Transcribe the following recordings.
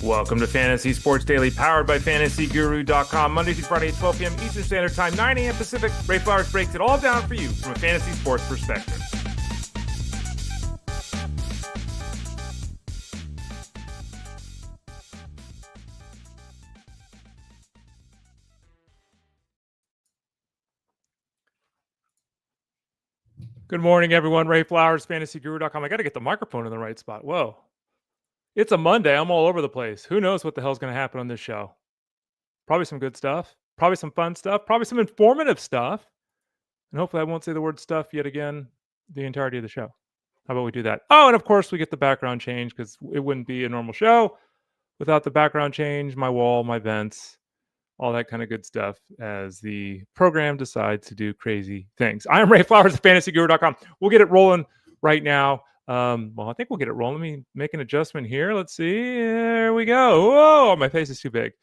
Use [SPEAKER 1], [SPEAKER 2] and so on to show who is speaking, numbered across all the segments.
[SPEAKER 1] Welcome to Fantasy Sports Daily, powered by FantasyGuru.com. Monday through Friday at 12 p.m. Eastern Standard Time, 9 a.m. Pacific. Ray Flowers breaks it all down for you from a fantasy sports perspective. Good morning, everyone. Ray Flowers, FantasyGuru.com. I got to get the microphone in the right spot. Whoa. It's a Monday. I'm all over the place. Who knows what the hell's going to happen on this show? Probably some good stuff. Probably some fun stuff. Probably some informative stuff. And hopefully I won't say the word stuff yet again the entirety of the show. How about we do that? Oh, and of course we get the background change because it wouldn't be a normal show without the background change, my wall, my vents, all that kind of good stuff as the program decides to do crazy things. I am Ray Flowers of FantasyGuru.com. We'll get it rolling right now. I think we'll get it rolling. Let me make an adjustment here. Let's see. There we go. Whoa, my face is too big.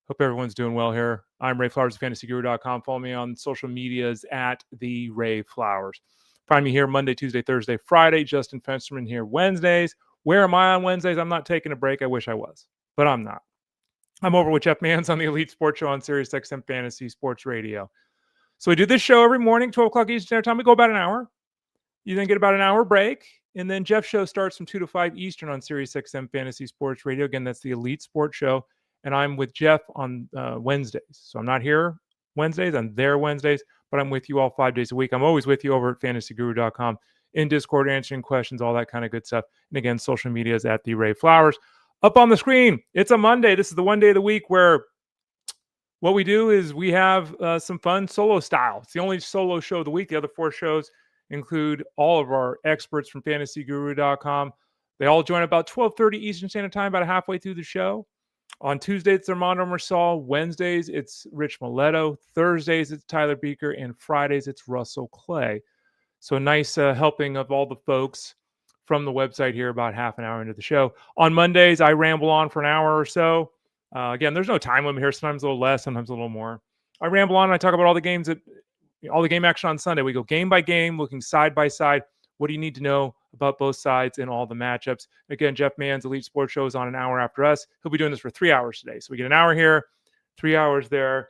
[SPEAKER 1] Hope everyone's doing well here. I'm Ray Flowers of FantasyGuru.com. Follow me on social medias at the Ray Flowers. Find me here Monday, Tuesday, Thursday, Friday. Justin Fensterman here Wednesdays. Where am I on Wednesdays? I'm not taking a break. I wish I was, but I'm not. I'm over with Jeff Mans on the Elite Sports Show on SiriusXM Fantasy Sports Radio. So we do this show every morning, 12 o'clock Eastern Standard Time. We go about an hour. You then get about an hour break. And then Jeff's show starts from 2 to 5 Eastern on SiriusXM Fantasy Sports Radio. Again, that's the Elite Sports Show. And I'm with Jeff on Wednesdays. So I'm not here Wednesdays. I'm there Wednesdays, but I'm with you all 5 days a week. I'm always with you over at FantasyGuru.com in Discord, answering questions, all that kind of good stuff. And again, social media is at the Ray Flowers. Up on the screen, it's a Monday. This is the one day of the week where what we do is we have some fun solo style. It's the only solo show of the week. The other 4 shows include all of our experts from FantasyGuru.com. They all join about 12:30 Eastern Standard Time, about halfway through the show. On Tuesday, it's Armando Marsal. Wednesdays, it's Rich Mileto. Thursdays, it's Tyler Beaker. And Fridays, it's Russell Clay. So a nice helping of all the folks from the website here about half an hour into the show. On Mondays, I ramble on for an hour or so. Again, there's no time limit here. Sometimes a little less, sometimes a little more. I ramble on and I talk about all the games all the game action on Sunday. We go game by game, looking side by side. What do you need to know about both sides and all the matchups? Again, Jeff Mans, Elite Sports Show, is on an hour after us. He'll be doing this for 3 hours today. So we get an hour here, 3 hours there.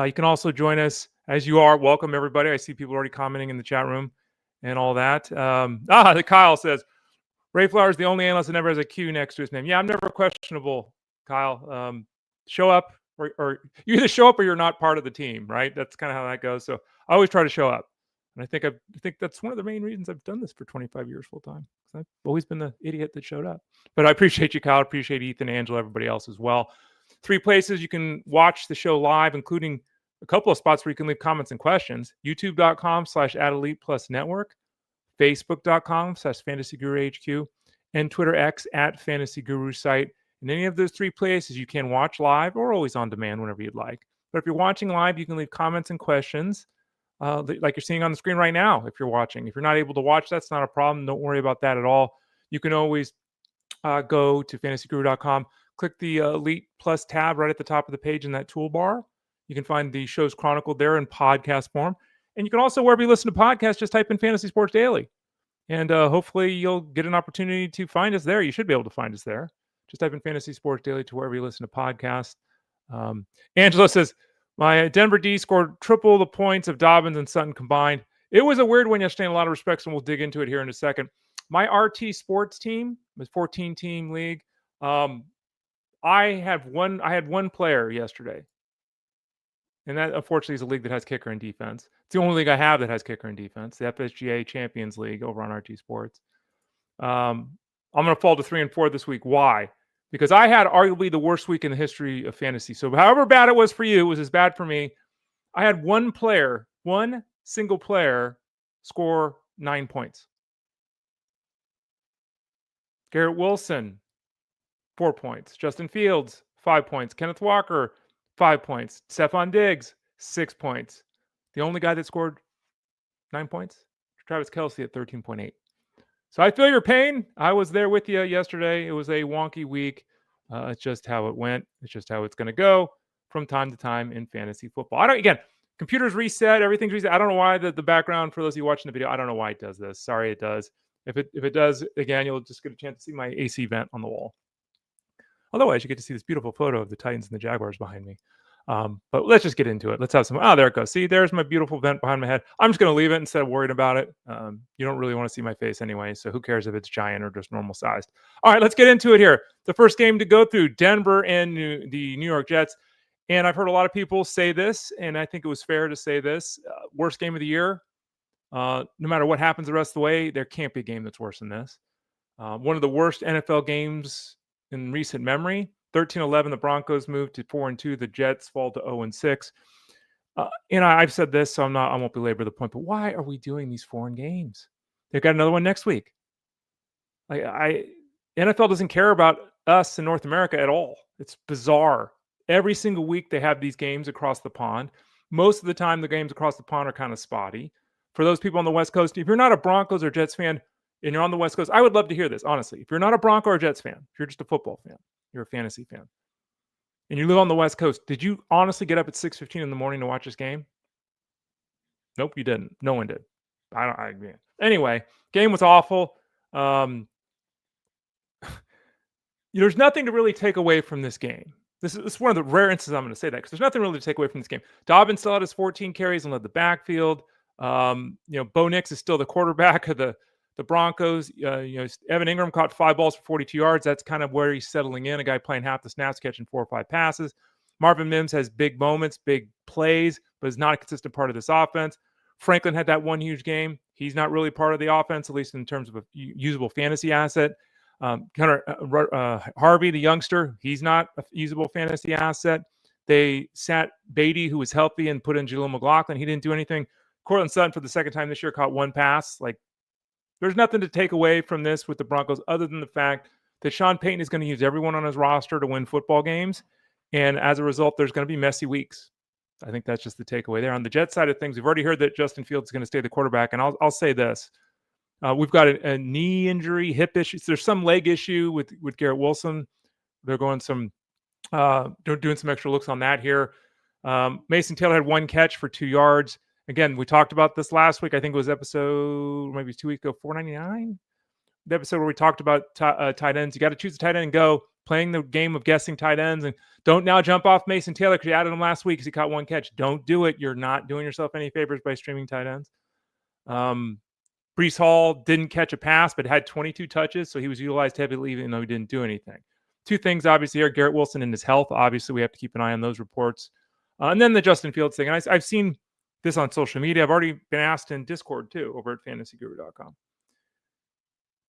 [SPEAKER 1] You can also join us as you are. Welcome, everybody. I see people already commenting in the chat room and all that. The Kyle says, Ray Flowers, the only analyst that never has a Q next to his name. Yeah, I'm never questionable, Kyle. Show up or you either show up or you're not part of the team, right? That's kind of how that goes. So I always try to show up. And I think that's one of the main reasons I've done this for 25 years full time. I've always been the idiot that showed up. But I appreciate you, Kyle. I appreciate Ethan, Angela, everybody else as well. 3 places you can watch the show live, including a couple of spots where you can leave comments and questions. YouTube.com/@ElitePlusNetwork, Facebook.com/FantasyGuruHQ, and Twitter X @FantasyGuruSite. In any of those 3 places, you can watch live or always on demand whenever you'd like. But if you're watching live, you can leave comments and questions like you're seeing on the screen right now if you're watching. If you're not able to watch, that's not a problem. Don't worry about that at all. You can always go to FantasyGuru.com, click the Elite Plus tab right at the top of the page in that toolbar. You can find the shows chronicled there in podcast form. And you can also, wherever you listen to podcasts, just type in Fantasy Sports Daily. And hopefully you'll get an opportunity to find us there. You should be able to find us there. Just type in Fantasy Sports Daily to wherever you listen to podcasts. Angela says, my Denver D scored triple the points of Dobbins and Sutton combined. It was a weird one yesterday in a lot of respects, and we'll dig into it here in a second. My RT Sports team was 14-team league. I had one player yesterday, and that unfortunately is a league that has kicker and defense. It's the only league I have that has kicker and defense, the FSGA Champions League over on RT Sports. I'm going to fall to 3 and 4 this week. Why? Because I had arguably the worst week in the history of fantasy. So however bad it was for you, it was as bad for me. I had one single player, score 9 points. Garrett Wilson, 4 points. Justin Fields, 5 points. Kenneth Walker, 5 points. Stephon Diggs, 6 points. The only guy that scored 9 points, Travis Kelce at 13.8. So I feel your pain. I was there with you yesterday. It was a wonky week. It's just how it went. It's just how it's going to go from time to time in fantasy football. Computers reset. Everything's reset. I don't know why the background, for those of you watching the video, I don't know why it does this. Sorry, it does. If it does, again, you'll just get a chance to see my AC vent on the wall. Otherwise, you get to see this beautiful photo of the Titans and the Jaguars behind me. But let's just get into it. Let's have some. Oh, there it goes. See, there's my beautiful vent behind my head. I'm just going to leave it instead of worried about it. You don't really want to see my face anyway, so who cares if it's giant or just normal sized? All right, let's get into it here. The first game to go through, Denver and the New York Jets. And I've heard a lot of people say this, and I think it was fair to say this. Worst game of the year. No matter what happens the rest of the way, there can't be a game that's worse than this. One of the worst NFL games in recent memory. 13-11, the Broncos move to 4-2. The Jets fall to 0-6. And I've said this, so I won't belabor the point. But why are we doing these foreign games? They've got another one next week. NFL doesn't care about us in North America at all. It's bizarre. Every single week they have these games across the pond. Most of the time, the games across the pond are kind of spotty. For those people on the West Coast, if you're not a Broncos or Jets fan and you're on the West Coast, I would love to hear this, honestly. If you're not a Bronco or Jets fan, if you're just a football fan, you're a fantasy fan, and you live on the West Coast, did you honestly get up at 6:15 in the morning to watch this game? Nope, you didn't. No one did. Anyway, game was awful. There's nothing to really take away from this game. This is one of the rare instances I'm going to say that because there's nothing really to take away from this game. Dobbins still had his 14 carries and led the backfield. Bo Nix is still the quarterback of the Broncos. Evan Ingram caught 5 balls for 42 yards. That's kind of where he's settling in. A guy playing half the snaps, catching 4 or 5 passes. Marvin Mims has big moments, big plays, but is not a consistent part of this offense. Franklin had that one huge game. He's not really part of the offense, at least in terms of a usable fantasy asset. Harvey, the youngster, he's not a usable fantasy asset. They sat Beatty, who was healthy, and put in Jaleel McLaughlin. He didn't do anything. Cortland Sutton, for the second time this year, caught 1 pass. There's nothing to take away from this with the Broncos other than the fact that Sean Payton is going to use everyone on his roster to win football games. And as a result, there's going to be messy weeks. I think that's just the takeaway there. On the Jets side of things, we've already heard that Justin Fields is going to stay the quarterback. And I'll say this. We've got a knee injury, hip issues. There's some leg issue with Garrett Wilson. They're doing some extra looks on that here. Mason Taylor had 1 catch for 2 yards. Again, we talked about this last week. I think it was episode, maybe 2 weeks ago, 499. The episode where we talked about tight ends. You got to choose a tight end and go. Playing the game of guessing tight ends. And don't now jump off Mason Taylor because you added him last week because he caught 1 catch. Don't do it. You're not doing yourself any favors by streaming tight ends. Breece Hall didn't catch a pass, but had 22 touches, so he was utilized heavily even though he didn't do anything. 2 things, obviously, here. Garrett Wilson and his health. Obviously, we have to keep an eye on those reports. And then the Justin Fields thing. And I've seen this on social media. I've already been asked in Discord, too, over at fantasyguru.com.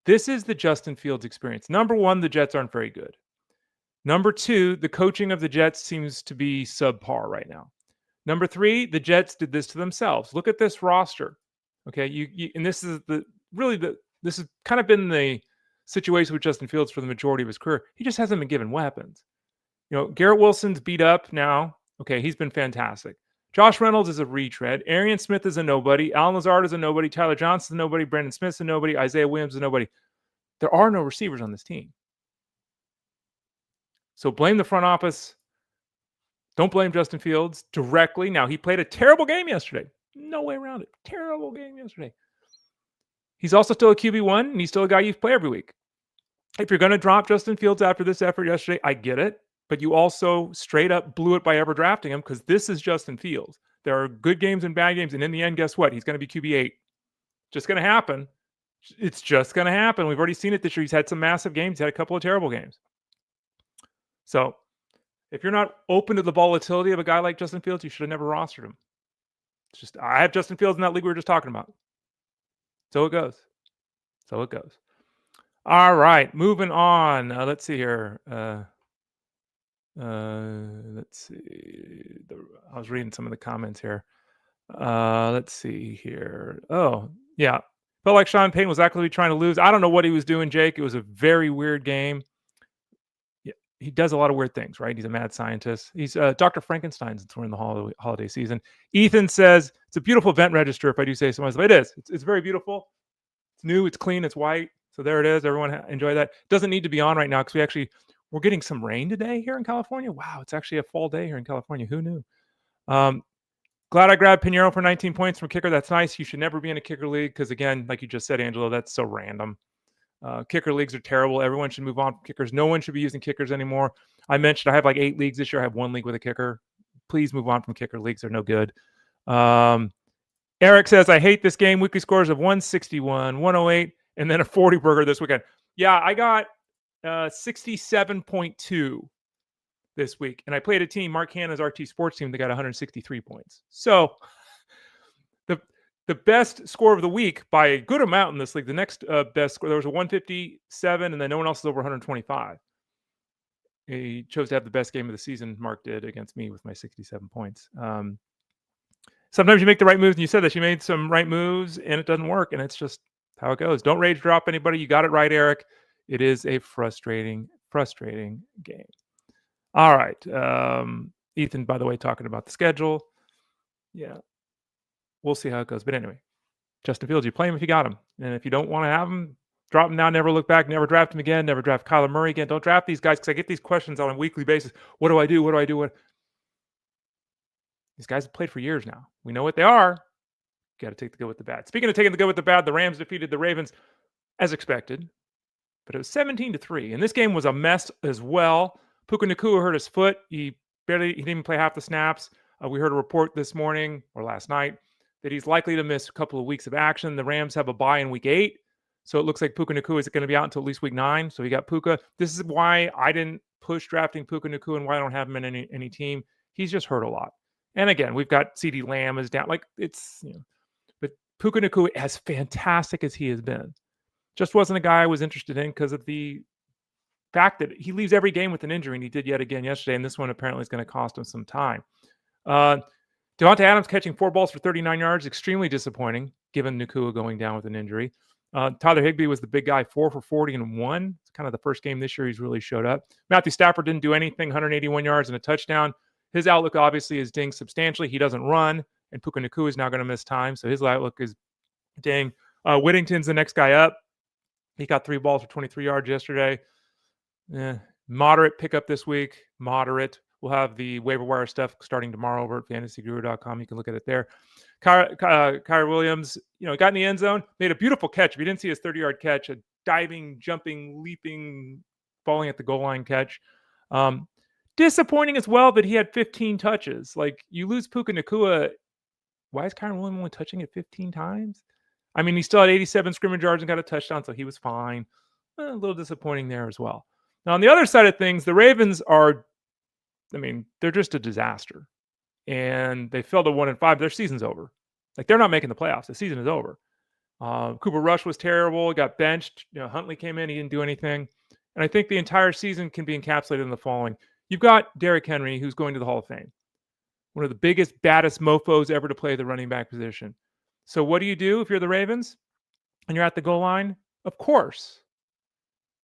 [SPEAKER 1] This is the Justin Fields experience. Number 1, the Jets aren't very good. Number 2, the coaching of the Jets seems to be subpar right now. Number 3, the Jets did this to themselves. Look at this roster. Okay, and this is this has kind of been the situation with Justin Fields for the majority of his career. He just hasn't been given weapons. Garrett Wilson's beat up now. Okay, he's been fantastic. Josh Reynolds is a retread. Arian Smith is a nobody. Alan Lazard is a nobody. Tyler Johnson is a nobody. Brandon Smith's a nobody. Isaiah Williams is a nobody. There are no receivers on this team. So blame the front office. Don't blame Justin Fields directly. Now, he played a terrible game yesterday. No way around it. Terrible game yesterday. He's also still a QB1, and he's still a guy you play every week. If you're going to drop Justin Fields after this effort yesterday, I get it. But you also straight up blew it by ever drafting him because this is Justin Fields. There are good games and bad games, and in the end, guess what? He's going to be QB8. Just going to happen. It's just going to happen. We've already seen it this year. He's had some massive games. He's had a couple of terrible games. So if you're not open to the volatility of a guy like Justin Fields, you should have never rostered him. It's just, I have Justin Fields in that league we were just talking about. So it goes. All right, moving on. Let's see here. Let's see. I was reading some of the comments here. Let's see here. Oh, yeah. Felt like Sean Payton was actively trying to lose. I don't know what he was doing, Jake. It was a very weird game. Yeah, he does a lot of weird things, right? He's a mad scientist. He's Dr. Frankenstein's during the holiday season. Ethan says, it's a beautiful event register, if I do say so myself. It is. It's very beautiful. It's new. It's clean. It's white. So there it is. Everyone enjoy that. Doesn't need to be on right now because we're getting some rain today here in California. Wow, it's actually a fall day here in California. Who knew? Glad I grabbed Pinheiro for 19 points from kicker. That's nice. You should never be in a kicker league because, again, like you just said, Angelo, that's so random. Kicker leagues are terrible. Everyone should move on from kickers. No one should be using kickers anymore. I mentioned I have like 8 leagues this year. I have 1 league with a kicker. Please move on from kicker leagues. They're no good. Eric says, I hate this game. Weekly scores of 161, 108, and then a 40 burger this weekend. Yeah, I got 67.2 this week. And I played a team, Mark Hanna's RT Sports team, that got 163 points. So the best score of the week by a good amount in this league. The next best score, there was a 157, and then no one else is over 125. He chose to have the best game of the season, Mark did, against me with my 67 points. Sometimes you make the right moves, and you said that you made some right moves, and it doesn't work, and it's just how it goes. Don't rage drop anybody. You got it right, Eric. It is a frustrating game. All right. Ethan, by the way, talking about the schedule. Yeah. We'll see how it goes. But anyway, Justin Fields, you play him if you got him. And if you don't want to have him, drop him now, never look back, never draft him again, never draft Kyler Murray again. Don't draft these guys because I get these questions on a weekly basis. What do I do? What do I do? These guys have played for years now. We know what they are. Got to take the good with the bad. Speaking of taking the good with the bad, the Rams defeated the Ravens as expected, but it was 17-3. And this game was a mess as well. Puka Nacua hurt his foot. He didn't even play half the snaps. We heard a report this morning or last night that he's likely to miss a couple of weeks of action. The Rams have a bye in week 8. So it looks like Puka Nacua is going to be out until at least week 9. So he got Puka. This is why I didn't push drafting Puka Nacua and why I don't have him in any team. He's just hurt a lot. And again, we've got CeeDee Lamb is down. Like it's, but Puka Nacua, as fantastic as he has been, just wasn't a guy I was interested in because of the fact that he leaves every game with an injury, and he did yet again yesterday. And this one apparently is going to cost him some time. Devontae Adams catching 4 balls for 39 yards, extremely disappointing given Nacua going down with an injury. Tyler Higbee was the big guy, 4 for 40 and 1. It's kind of the first game this year he's really showed up. Matthew Stafford didn't do anything, 181 yards and a touchdown. His outlook obviously is dinged substantially. He doesn't run, and Puka Nacua is now going to miss time, so his outlook is ding. Whittington's the next guy up. He got 3 balls for 23 yards yesterday. Moderate pickup this week. Moderate. We'll have the waiver wire stuff starting tomorrow over at fantasyguru.com. You can look at it there. Kyrie Williams, got in the end zone, made a beautiful catch. If you didn't see his 30-yard catch, a diving, jumping, leaping, falling at the goal line catch. Disappointing as well that he had 15 touches. Like, you lose Puka Nacua. Why is Kyrie Williams only touching it 15 times? I mean, he still had 87 scrimmage yards and got a touchdown, so he was fine. A little disappointing there as well. Now, on the other side of things, the Ravens are, they're just a disaster. And they fell to 1-5. Their season's over. Like, they're not making the playoffs. The season is over. Cooper Rush was terrible. Got benched. Huntley came in. He didn't do anything. And I think the entire season can be encapsulated in the following. You've got Derrick Henry, who's going to the Hall of Fame. One of the biggest, baddest mofos ever to play the running back position. So what do you do if you're the Ravens and you're at the goal line? Of course.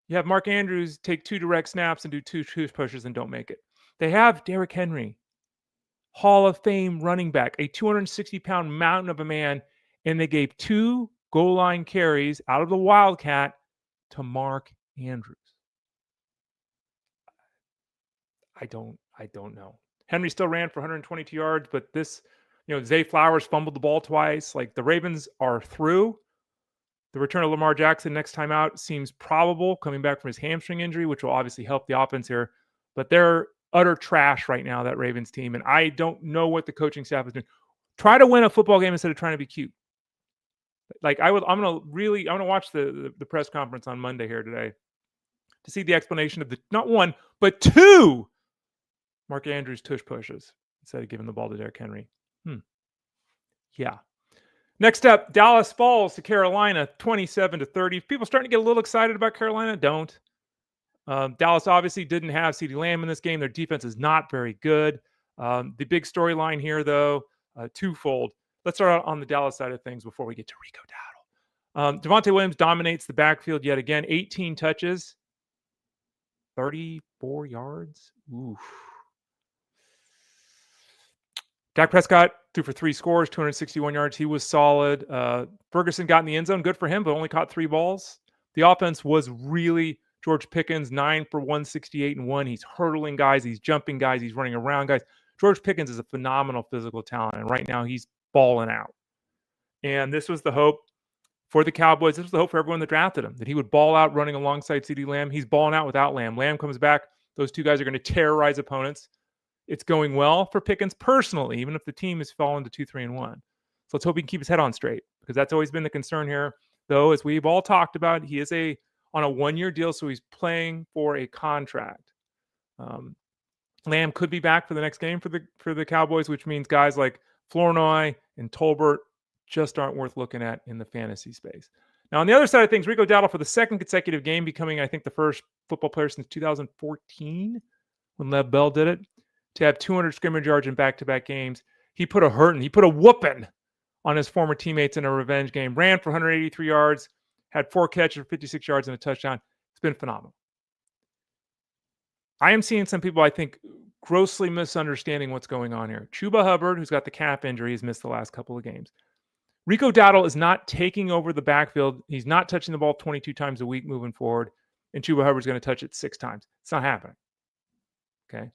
[SPEAKER 1] You have Mark Andrews take 2 direct snaps and do 2 push pushes and don't make it. They have Derrick Henry, Hall of Fame running back, a 260-pound mountain of a man, and they gave 2 goal line carries out of the Wildcat to Mark Andrews. I don't know. Henry still ran for 122 yards, but this, Zay Flowers fumbled the ball twice. Like, the Ravens are through. The return of Lamar Jackson next time out seems probable, coming back from his hamstring injury, which will obviously help the offense here. But they're utter trash right now, that Ravens team, and I don't know what the coaching staff is doing. Try to win a football game instead of trying to be cute. Like, I'm gonna watch the press conference on Monday here today to see the explanation of the not 1 but 2 Mark Andrews tush pushes instead of giving the ball to Derrick Henry. Yeah. Next up, Dallas falls to Carolina, 27-30. People starting to get a little excited about Carolina? Don't. Dallas obviously didn't have CeeDee Lamb in this game. Their defense is not very good. The big storyline here, though, twofold. Let's start out on the Dallas side of things before we get to Rico Dowdle. Devontae Williams dominates the backfield yet again. 18 touches, 34 yards. Oof. Dak Prescott threw for 3 scores, 261 yards. He was solid. Ferguson got in the end zone. Good for him, but only caught 3 balls. The offense was really George Pickens, 9 for 168 and 1. He's hurdling guys. He's jumping guys. He's running around guys. George Pickens is a phenomenal physical talent, and right now he's balling out. And this was the hope for the Cowboys. This was the hope for everyone that drafted him, that he would ball out running alongside CeeDee Lamb. He's balling out without Lamb. Lamb comes back. Those two guys are going to terrorize opponents. It's going well for Pickens personally, even if the team has fallen to 2-3-1. So let's hope he can keep his head on straight, because that's always been the concern here. Though, as we've all talked about, he is on a one-year deal, so he's playing for a contract. Lamb could be back for the next game for the Cowboys, which means guys like Flournoy and Tolbert just aren't worth looking at in the fantasy space. Now, on the other side of things, Rico Dowdle, for the second consecutive game, becoming, I think, the first football player since 2014, when Lev Bell did it, to have 200 scrimmage yards in back-to-back games. He put a whooping on his former teammates in a revenge game. Ran for 183 yards, had 4 catches for 56 yards and a touchdown. It's been phenomenal. I am seeing some people, I think, grossly misunderstanding what's going on here. Chuba Hubbard, who's got the calf injury, has missed the last couple of games. Rico Dowdle is not taking over the backfield. He's not touching the ball 22 times a week moving forward, and Chuba Hubbard's going to touch it 6 times. It's not happening. Okay.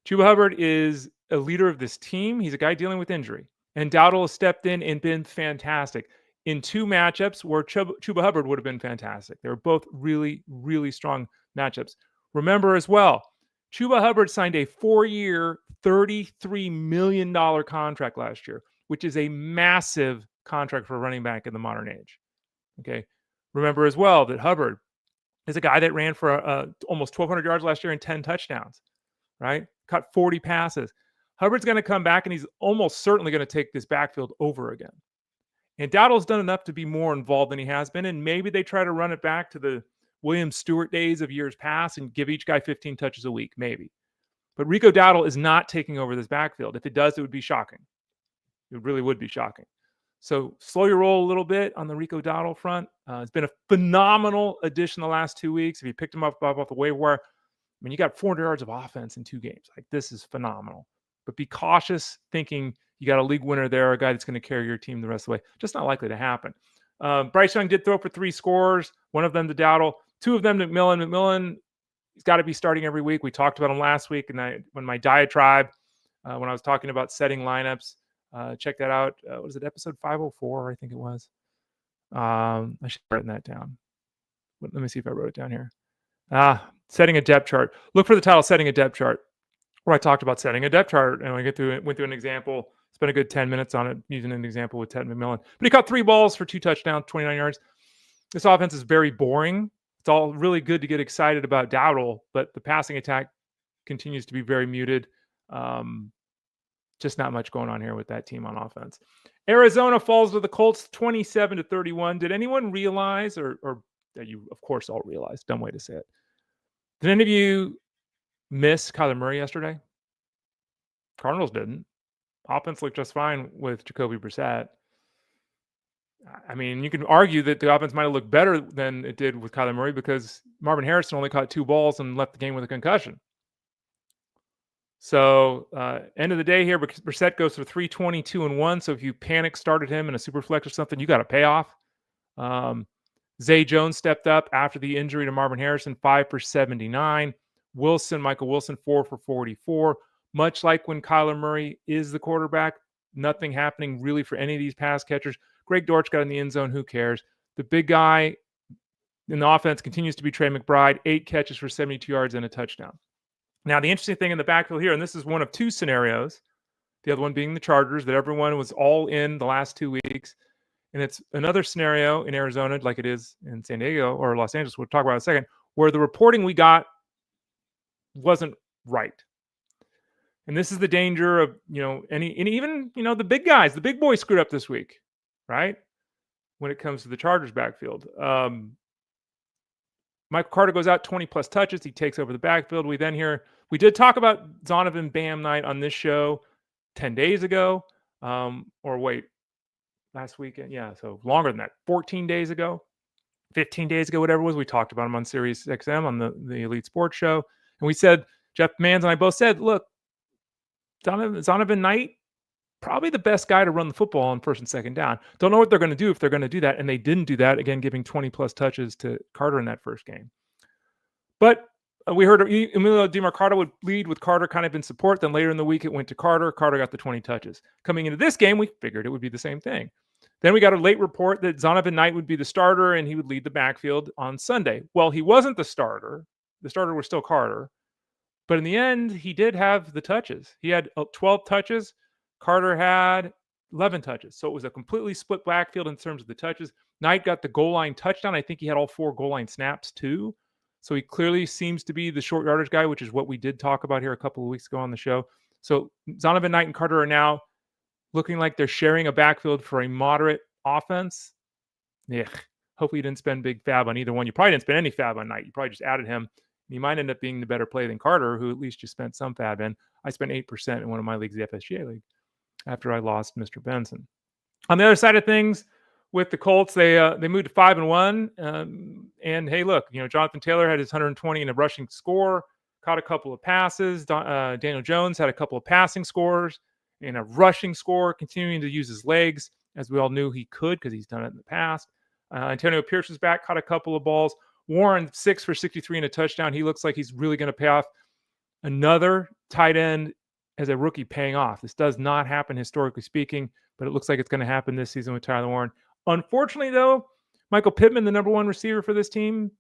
[SPEAKER 1] Chuba Hubbard is a leader of this team. He's a guy dealing with injury. And Dowdle has stepped in and been fantastic in 2 matchups where Chuba Hubbard would have been fantastic. They were both really, really strong matchups. Remember as well, Chuba Hubbard signed a 4-year, $33 million contract last year, which is a massive contract for a running back in the modern age. Okay. Remember as well that Hubbard is a guy that ran for almost 1,200 yards last year and 10 touchdowns, right? Caught 40 passes. Hubbard's going to come back, and he's almost certainly going to take this backfield over again. And Dowdle's done enough to be more involved than he has been, and maybe they try to run it back to the William Stewart days of years past and give each guy 15 touches a week, maybe. But Rico Dowdle is not taking over this backfield. If it does, it would be shocking. It really would be shocking. So slow your roll a little bit on the Rico Dowdle front. It's been a phenomenal addition the last 2 weeks. If you picked him up off the waiver wire, I mean, you got 400 yards of offense in 2 games. Like, this is phenomenal. But be cautious thinking you got a league winner there, a guy that's going to carry your team the rest of the way. Just not likely to happen. Bryce Young did throw for 3 scores, one of them to Dowdle, 2 of them to McMillan. McMillan, he's got to be starting every week. We talked about him last week, and when my diatribe, when I was talking about setting lineups, check that out. What was it, episode 504, I think it was. I should have written that down. Let me see if I wrote it down here. Setting a depth chart. Look for the title, Setting a Depth Chart, where I talked about setting a depth chart, and I went through an example, spent a good 10 minutes on it, using an example with Ted McMillan. But he caught 3 balls for 2 touchdowns, 29 yards. This offense is very boring. It's all really good to get excited about Dowdle, but the passing attack continues to be very muted. Just not much going on here with that team on offense. Arizona falls to the Colts 27-31. Did anyone realize, or you of course all realized, dumb way to say it, did any of you miss Kyler Murray yesterday? Cardinals didn't. Offense looked just fine with Jacoby Brissett. I mean, you can argue that the offense might have looked better than it did with Kyler Murray because Marvin Harrison only caught 2 balls and left the game with a concussion. So, end of the day here, Brissett goes for 322-1. So if you panic started him in a super flex or something, you got a payoff. Zay Jones stepped up after the injury to Marvin Harrison, 5 for 79. Michael Wilson, 4 for 44. Much like when Kyler Murray is the quarterback, nothing happening really for any of these pass catchers. Greg Dortch got in the end zone. Who cares? The big guy in the offense continues to be Trey McBride, 8 catches for 72 yards and a touchdown. Now, the interesting thing in the backfield here, and this is one of 2 scenarios, the other one being the Chargers, that everyone was all in the last 2 weeks. And it's another scenario in Arizona, like it is in San Diego or Los Angeles, we'll talk about in a second, where the reporting we got wasn't right. And this is the danger of, even the big guys, the big boys screwed up this week, right? When it comes to the Chargers backfield. Michael Carter goes out 20-plus touches. He takes over the backfield. We did talk about Zonovan Bam night on this show 10 days ago. Last weekend. Yeah, so longer than that. 14 days ago, 15 days ago, whatever it was. We talked about him on Sirius XM on the Elite Sports Show. And we said, Jeff Mans and I both said, look, Zonovan Knight, probably the best guy to run the football on first and second down. Don't know what they're going to do if they're going to do that. And they didn't do that, again, giving 20-plus touches to Carter in that first game. But we heard Emilio DiMercato would lead with Carter kind of in support. Then later in the week, it went to Carter. Carter got the 20 touches. Coming into this game, we figured it would be the same thing. Then we got a late report that Zonovan Knight would be the starter and he would lead the backfield on Sunday. Well, he wasn't the starter. The starter was still Carter. But in the end, he did have the touches. He had 12 touches. Carter had 11 touches. So it was a completely split backfield in terms of the touches. Knight got the goal line touchdown. I think he had all 4 goal line snaps too. So he clearly seems to be the short yardage guy, which is what we did talk about here a couple of weeks ago on the show. So Zonovan Knight and Carter are now looking like they're sharing a backfield for a moderate offense. Yeah. Hopefully you didn't spend big fab on either one. You probably didn't spend any fab on Knight. You probably just added him. He might end up being the better play than Carter, who at least you spent some fab in. I spent 8% in one of my leagues, the FSGA league, after I lost Mr. Benson. On the other side of things, with the Colts, they moved to 5-1. And hey, look, Jonathan Taylor had his 120 in a rushing score, caught a couple of passes. Daniel Jones had a couple of passing scores and a rushing score, continuing to use his legs, as we all knew he could because he's done it in the past. Antonio Pierce was back, caught a couple of balls. Warren, 6 for 63 and a touchdown. He looks like he's really going to pay off. Another tight end as a rookie paying off. This does not happen historically speaking, but it looks like it's going to happen this season with Tyler Warren. Unfortunately, though, Michael Pittman, the number one receiver for this team,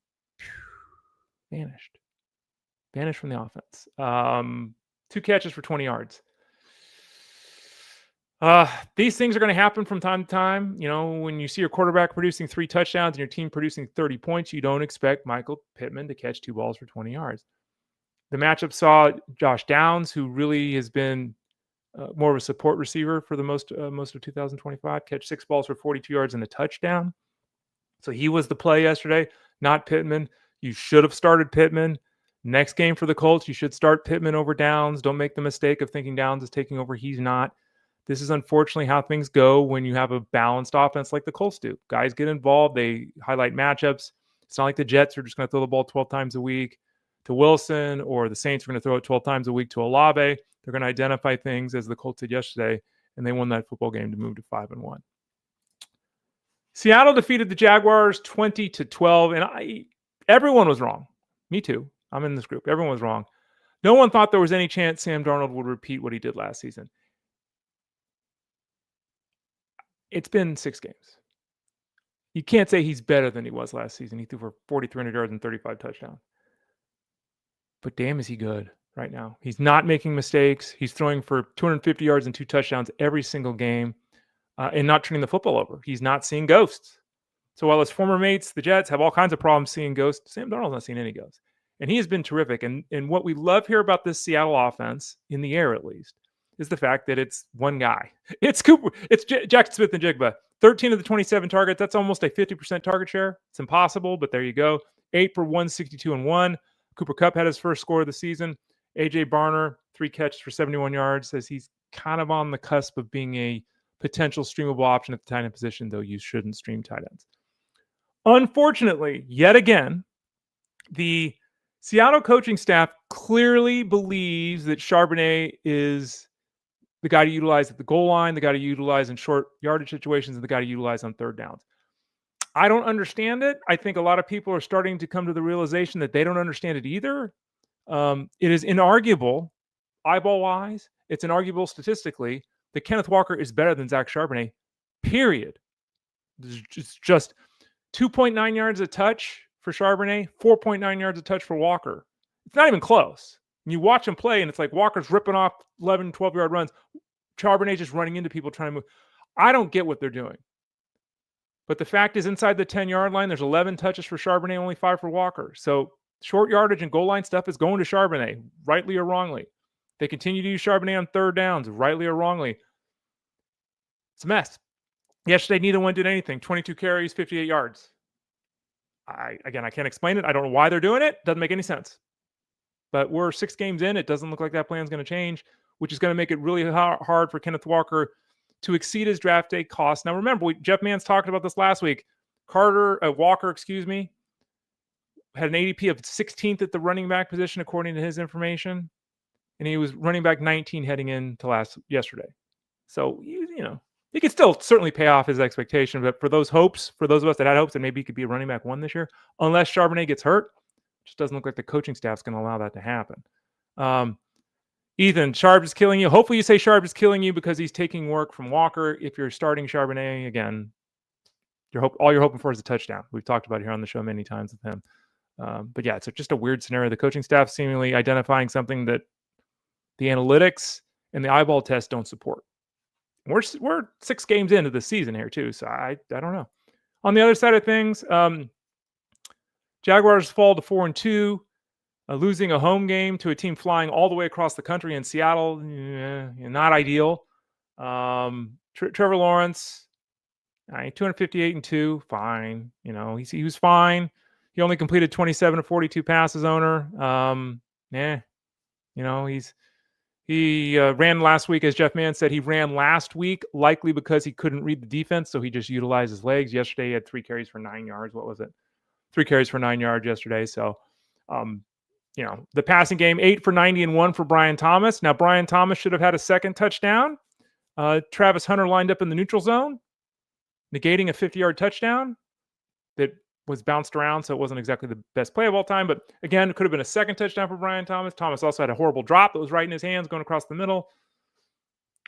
[SPEAKER 1] vanished from the offense. 2 catches for 20 yards. These things are going to happen from time to time. When you see your quarterback producing 3 touchdowns and your team producing 30 points, you don't expect Michael Pittman to catch 2 balls for 20 yards. The matchup saw Josh Downs, who really has been more of a support receiver for the most of 2025, catch 6 balls for 42 yards and a touchdown. So he was the play yesterday, not Pittman. You should have started Pittman. Next game for the Colts, you should start Pittman over Downs. Don't make the mistake of thinking Downs is taking over. He's not. This is unfortunately how things go when you have a balanced offense like the Colts do. Guys get involved. They highlight matchups. It's not like the Jets are just going to throw the ball 12 times a week to Wilson, or the Saints are going to throw it 12 times a week to Olave. They're going to identify things, as the Colts did yesterday, and they won that football game to move to 5-1. Seattle defeated the Jaguars 20-12, and everyone was wrong. Me too. I'm in this group. Everyone was wrong. No one thought there was any chance Sam Darnold would repeat what he did last season. It's been 6 games. You can't say he's better than he was last season. He threw for 4,300 yards and 35 touchdowns. But damn, is he good right now. He's not making mistakes. He's throwing for 250 yards and 2 touchdowns every single game and not turning the football over. He's not seeing ghosts. So while his former mates, the Jets, have all kinds of problems seeing ghosts, Sam Darnold's not seeing any ghosts. And he has been terrific. And what we love here about this Seattle offense, in the air at least, is the fact that it's one guy. It's Cooper. It's Jackson Smith and Jigba. 13 of the 27 targets. That's almost a 50% target share. It's impossible, but there you go. 8 for 162 and 1. Cooper Kupp had his first score of the season. A.J. Barner, 3 catches for 71 yards, says he's kind of on the cusp of being a potential streamable option at the tight end position, though you shouldn't stream tight ends. Unfortunately, yet again, the Seattle coaching staff clearly believes that Charbonnet is the guy to utilize at the goal line, the guy to utilize in short yardage situations, and the guy to utilize on third downs. I don't understand it. I think a lot of people are starting to come to the realization that they don't understand it either. It is inarguable, eyeball-wise, it's inarguable statistically, that Kenneth Walker is better than Zach Charbonnet, period. It's just 2.9 yards a touch for Charbonnet, 4.9 yards a touch for Walker. It's not even close. And you watch him play, and it's like Walker's ripping off 11, 12-yard runs. Charbonnet just running into people trying to move. I don't get what they're doing. But the fact is, inside the 10-yard line, there's 11 touches for Charbonnet, only 5 for Walker. So short yardage and goal line stuff is going to Charbonnet, rightly or wrongly. They continue to use Charbonnet on third downs, rightly or wrongly. It's a mess. Yesterday, neither one did anything. 22 carries, 58 yards. I can't explain it. I don't know why they're doing it. Doesn't make any sense. But we're 6 games in. It doesn't look like that plan's going to change, which is going to make it really hard for Kenneth Walker to exceed his draft day cost. Now, remember, Jeff Mans talked about this last week. Walker, had an ADP of 16th at the running back position, according to his information. And he was running back 19 heading into yesterday. So, he could still certainly pay off his expectation. But for those of us that had hopes that maybe he could be a running back 1 this year, unless Charbonnet gets hurt, it just doesn't look like the coaching staff's going to allow that to happen. Ethan, Sharp is killing you. Hopefully you say Sharp is killing you because he's taking work from Walker. If you're starting Charbonnet again, all you're hoping for is a touchdown. We've talked about it here on the show many times with him. But yeah, it's just a weird scenario. The coaching staff seemingly identifying something that the analytics and the eyeball test don't support. We're 6 games into the season here too, so I don't know. On the other side of things, Jaguars fall to 4-2, losing a home game to a team flying all the way across the country in Seattle. Not ideal. Trevor Lawrence, 258 and 2, fine. He was fine. He only completed 27 of 42 passes. He ran last week, as Jeff Mann said. He ran last week, likely because he couldn't read the defense, so he just utilized his legs. Yesterday, he had 3 carries for 9 yards. What was it? 3 carries for 9 yards yesterday. So, the passing game, 8 for 90 and 1 for Brian Thomas. Now, Brian Thomas should have had a second touchdown. Travis Hunter lined up in the neutral zone, negating a 50-yard touchdown that was bounced around, so it wasn't exactly the best play of all time. But again, it could have been a second touchdown for Brian Thomas. Thomas also had a horrible drop that was right in his hands going across the middle.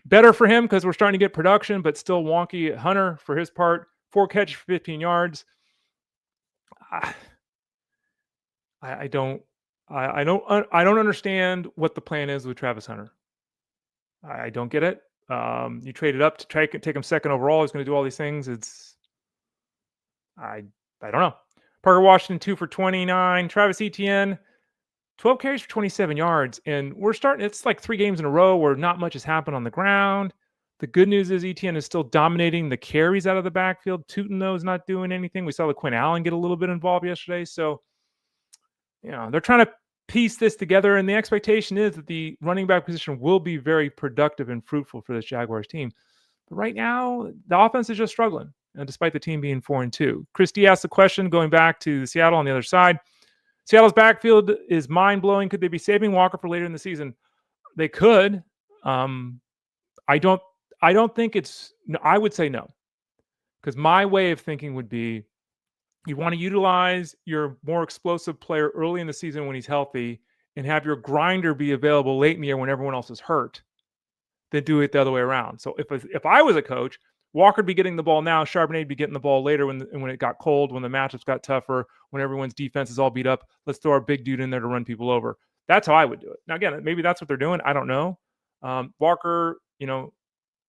[SPEAKER 1] Better for him because we're starting to get production, but still wonky. Hunter, for his part, 4 catches for 15 yards. I don't understand what the plan is with Travis Hunter. I don't get it. You traded up to take him second overall. He's going to do all these things. I don't know. Parker Washington, 2 for 29. Travis Etienne, 12 carries for 27 yards. And it's like 3 games in a row where not much has happened on the ground. The good news is Etienne is still dominating the carries out of the backfield. Tootin, though, is not doing anything. We saw LaQuinn Allen get a little bit involved yesterday. So, they're trying to piece this together. And the expectation is that the running back position will be very productive and fruitful for this Jaguars team. But right now, the offense is just struggling. Despite the team being 4-2. Christy asked the question, going back to Seattle on the other side. Seattle's backfield is mind-blowing. Could they be saving Walker for later in the season? They could. I don't think it's... I would say no. Because my way of thinking would be you want to utilize your more explosive player early in the season when he's healthy and have your grinder be available late in the year when everyone else is hurt, then do it the other way around. So if I was a coach, Walker'd be getting the ball now. Charbonnet'd be getting the ball later when it got cold, when the matchups got tougher, when everyone's defense is all beat up. Let's throw our big dude in there to run people over. That's how I would do it. Now, again, maybe that's what they're doing. I don't know. Walker and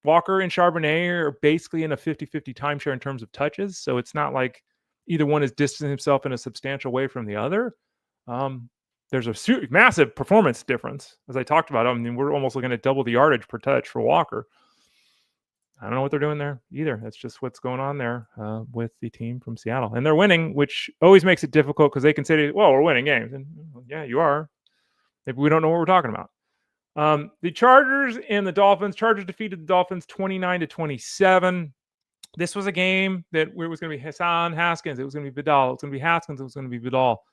[SPEAKER 1] Charbonnet are basically in a 50-50 timeshare in terms of touches. So it's not like either one is distancing himself in a substantial way from the other. There's a massive performance difference, as I talked about. I mean, we're almost looking at double the yardage per touch for Walker. I don't know what they're doing there either. That's just what's going on there with the team from Seattle. And they're winning, which always makes it difficult because they can say, well, we're winning games. And yeah, you are. Maybe we don't know what we're talking about. The Chargers and the Dolphins. Chargers defeated the Dolphins 29-27. This was a game that it was going to be Hassan Haskins. It was going to be Vidal. It was going to be Haskins. It was going to be Vidal.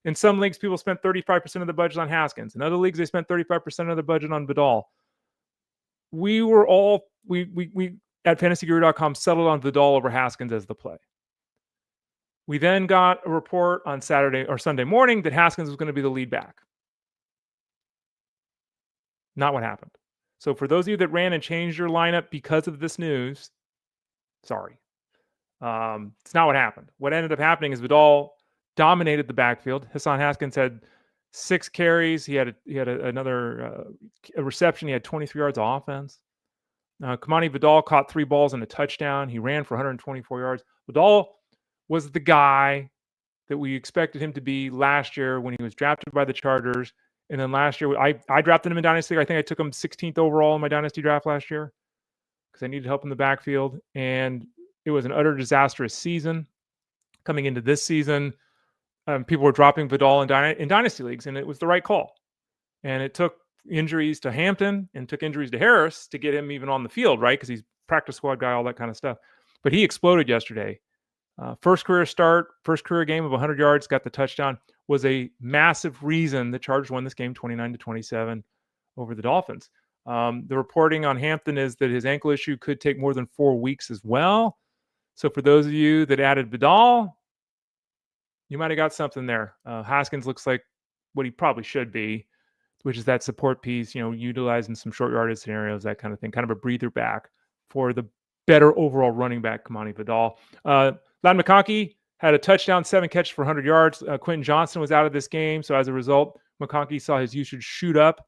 [SPEAKER 1] In some leagues, people spent 35% of the budget on Haskins. In other leagues, they spent 35% of the budget on Vidal. We at fantasyguru.com settled on Vidal over Haskins as the play. We then got a report on Saturday or Sunday morning that Haskins was going to be the lead back. Not what happened. So for those of you that ran and changed your lineup because of this news, sorry. It's not what happened. What ended up happening is Vidal dominated the backfield. Hassan Haskins had 6 carries. He had another reception. He had 23 yards of offense. Kamani Vidal caught 3 balls and a touchdown. He ran for 124 yards. Vidal was the guy that we expected him to be last year when he was drafted by the Chargers. And then last year, I drafted him in Dynasty. I think I took him 16th overall in my Dynasty draft last year because I needed help in the backfield. And it was an utter disastrous season. Coming into this season, people were dropping Vidal in Dynasty leagues, and it was the right call. And it took injuries to Hampton and took injuries to Harris to get him even on the field, right? Because he's practice squad guy, all that kind of stuff. But he exploded yesterday. First career start, first career game of 100 yards, got the touchdown, was a massive reason the Chargers won this game 29-27 over the Dolphins. The reporting on Hampton is that his ankle issue could take more than 4 weeks as well. So for those of you that added Vidal, you might have got something there. Haskins looks like what he probably should be. which is that support piece, utilizing some short yardage scenarios, that kind of thing, kind of a breather back for the better overall running back, Kamani Vidal. Ladd McConkey had a touchdown, 7 catches for 100 yards. Quentin Johnson was out of this game, so as a result, McConkey saw his usage shoot up.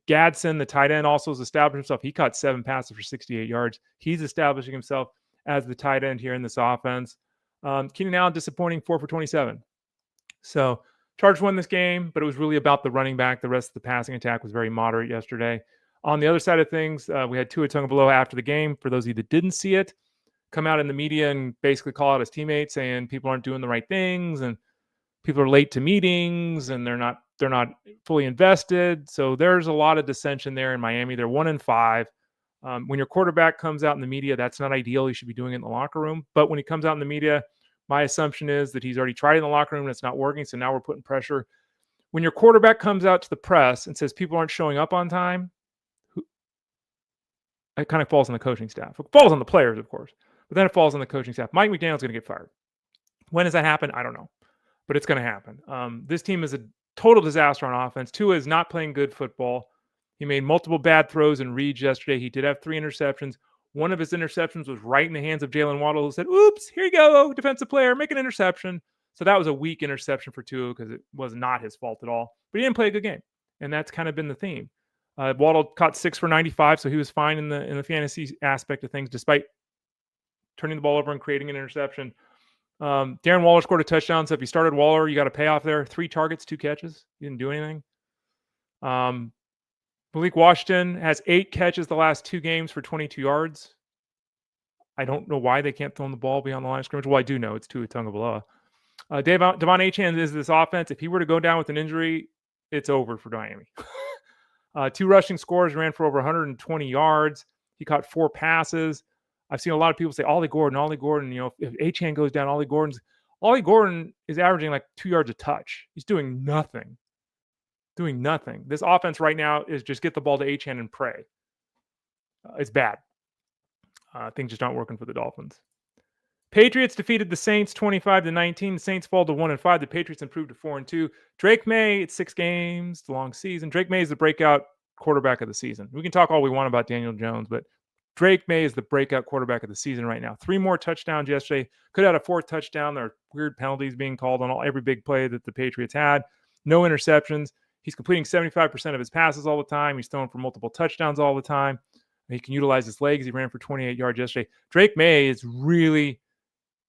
[SPEAKER 1] Gadsden, the tight end, also has established himself. He caught 7 passes for 68 yards. He's establishing himself as the tight end here in this offense. Keenan Allen, disappointing, 4 for 27. So Chargers won this game, but it was really about the running back. The rest of the passing attack was very moderate yesterday. On the other side of things, we had Tua Tagovailoa after the game. For those of you that didn't see it, come out in the media and basically call out his teammates, saying people aren't doing the right things and people are late to meetings and they're not fully invested. So there's a lot of dissension there in Miami. They're 1-5. When your quarterback comes out in the media, that's not ideal. You should be doing it in the locker room. But when he comes out in the media, my assumption is that he's already tried it in the locker room and it's not working. So now we're putting pressure. When your quarterback comes out to the press and says people aren't showing up on time, it kind of falls on the coaching staff. It falls on the players, of course, but then it falls on the coaching staff. Mike McDaniel's going to get fired. When does that happen? I don't know, but it's going to happen. This team is a total disaster on offense. Tua is not playing good football. He made multiple bad throws and reads yesterday. He did have 3 interceptions. One of his interceptions was right in the hands of Jalen Waddle, who said, oops, here you go, defensive player, make an interception. So that was a weak interception for Tua because it was not his fault at all. But he didn't play a good game, and that's kind of been the theme. Waddle caught 6 for 95, so he was fine in the fantasy aspect of things, despite turning the ball over and creating an interception. Darren Waller scored a touchdown, so if you started Waller, you got a payoff there. 3 targets, 2 catches. He didn't do anything. Malik Washington has 8 catches the last 2 games for 22 yards. I don't know why they can't throw the ball beyond the line of scrimmage. Well, I do know. It's Tua Tagovailoa. Devon Achane is this offense. If he were to go down with an injury, it's over for Miami. 2 rushing scores, ran for over 120 yards. He caught 4 passes. I've seen a lot of people say Ollie Gordon. If Achane goes down, Ollie Gordon is averaging like 2 yards a touch. He's doing nothing. This offense right now is just get the ball to Achane and pray. It's bad. Things just aren't working for the Dolphins. Patriots defeated the Saints 25-19. The Saints fall to 1-5. The Patriots improved to 4-2. Drake May, it's 6 games, it's a long season. Drake May is the breakout quarterback of the season. We can talk all we want about Daniel Jones, but Drake May is the breakout quarterback of the season right now. 3 more touchdowns yesterday. Could have had a 4th touchdown. There are weird penalties being called on every big play that the Patriots had. No interceptions. He's completing 75% of his passes all the time. He's throwing for multiple touchdowns all the time. He can utilize his legs. He ran for 28 yards yesterday. Drake May is really,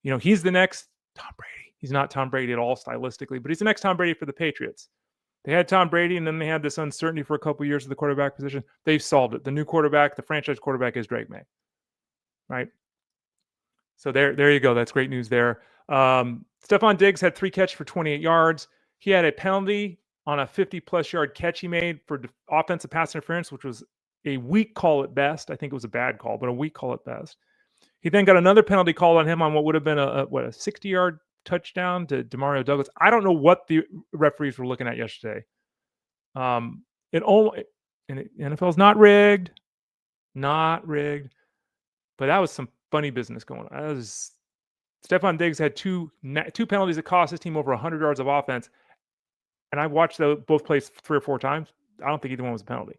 [SPEAKER 1] he's the next Tom Brady. He's not Tom Brady at all stylistically, but he's the next Tom Brady for the Patriots. They had Tom Brady, and then they had this uncertainty for a couple of years at the quarterback position. They've solved it. The new quarterback, the franchise quarterback, is Drake May, right? So there you go. That's great news there. Stephon Diggs had 3 catches for 28 yards. He had a penalty on a 50-plus yard catch he made for offensive pass interference, which was a weak call at best. I think it was a bad call, but a weak call at best. He then got another penalty called on him on what would have been a 60-yard touchdown to Demario Douglas. I don't know what the referees were looking at yesterday. NFL is not rigged, but that was some funny business going on. Stephon Diggs had two penalties that cost his team over 100 yards of offense, and I watched both plays 3 or 4 times. I don't think either one was a penalty.